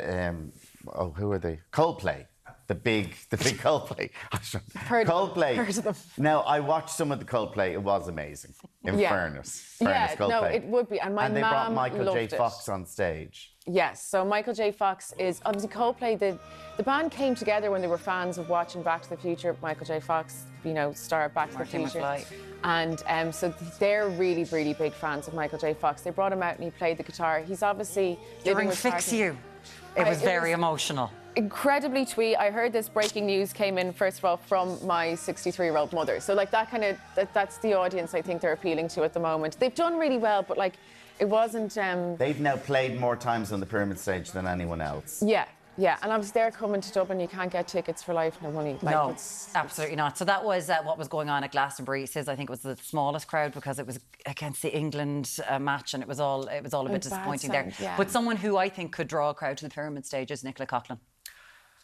who are they? Coldplay. The big Coldplay. Coldplay. Heard of them. Now, I watched some of the Coldplay. It was amazing, in fairness. Coldplay. No, it would be. And they brought Michael J. Fox Fox on stage. Yes, so Michael J. Fox is... Obviously, Coldplay, the band came together when they were fans of watching Back to the Future. Michael J. Fox, star of Back to the Future. And so they're really, really big fans of Michael J. Fox. They brought him out and he played the guitar. He's obviously... During Fix You, it was very emotional. Incredibly twee. I heard this breaking news came in, first of all, from my 63-year-old mother. So, that's the audience I think they're appealing to at the moment. They've done really well, but, It wasn't. They've now played more times on the pyramid stage than anyone else. Yeah. Yeah, and obviously they're coming to Dublin. You can't get tickets for life, no money. Like, no, absolutely not. So that was what was going on at Glastonbury. He says I think it was the smallest crowd because it was against the England match, and it was all a bit disappointing there. Yeah. But someone who I think could draw a crowd to the pyramid stage is Nicola Coughlan.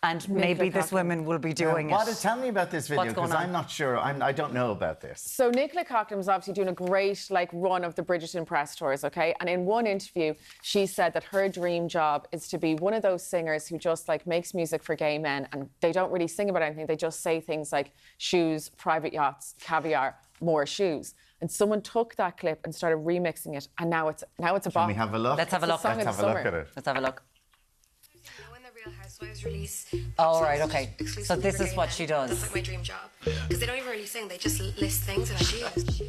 And maybe this woman will be doing it. Tell me about this video, because I'm not sure. I don't know about this. So Nicola Coughlan was obviously doing a great run of the Bridgerton press tours, okay? And in one interview, she said that her dream job is to be one of those singers who just makes music for gay men, and they don't really sing about anything. They just say things like shoes, private yachts, caviar, more shoes. And someone took that clip and started remixing it, and now it's a bop. Can we have a look? Let's have a look. Let's have a look at it. Let's have a look. Housewives release. Oh, right, okay. So this is what she does. That's my dream job. Because they don't even really sing, they just list things and ideas.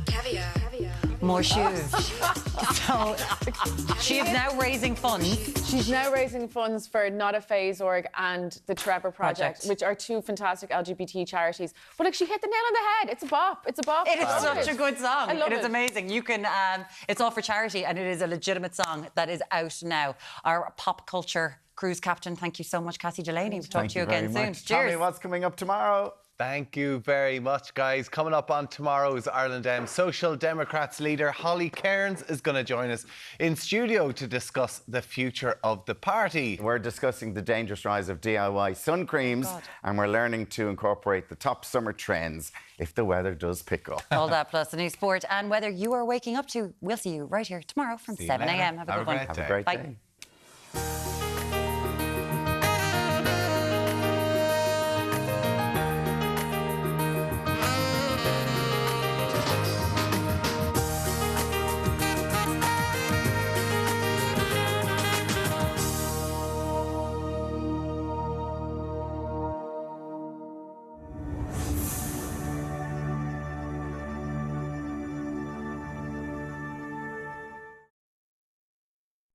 Caviar. More shoes. So she is now raising funds. She's now raising funds for Not a Phase org and the Trevor Project, which are two fantastic LGBT charities. But she hit the nail on the head. It's a bop. It's a bop. It is such a good song. I love it. It is amazing. You can. It's all for charity, and it is a legitimate song that is out now. Our pop culture cruise captain. Thank you so much, Cassie Delaney. We'll talk to you again soon. Cheers. Tell me what's coming up tomorrow. Thank you very much, guys. Coming up on tomorrow's Ireland M, Social Democrats leader Holly Cairns is going to join us in studio to discuss the future of the party. We're discussing the dangerous rise of DIY sun creams, and we're learning to incorporate the top summer trends if the weather does pick up. All that plus the new sport and weather you are waking up to. We'll see you right here tomorrow from 7 a.m. Have a good one. Have a great day. Bye.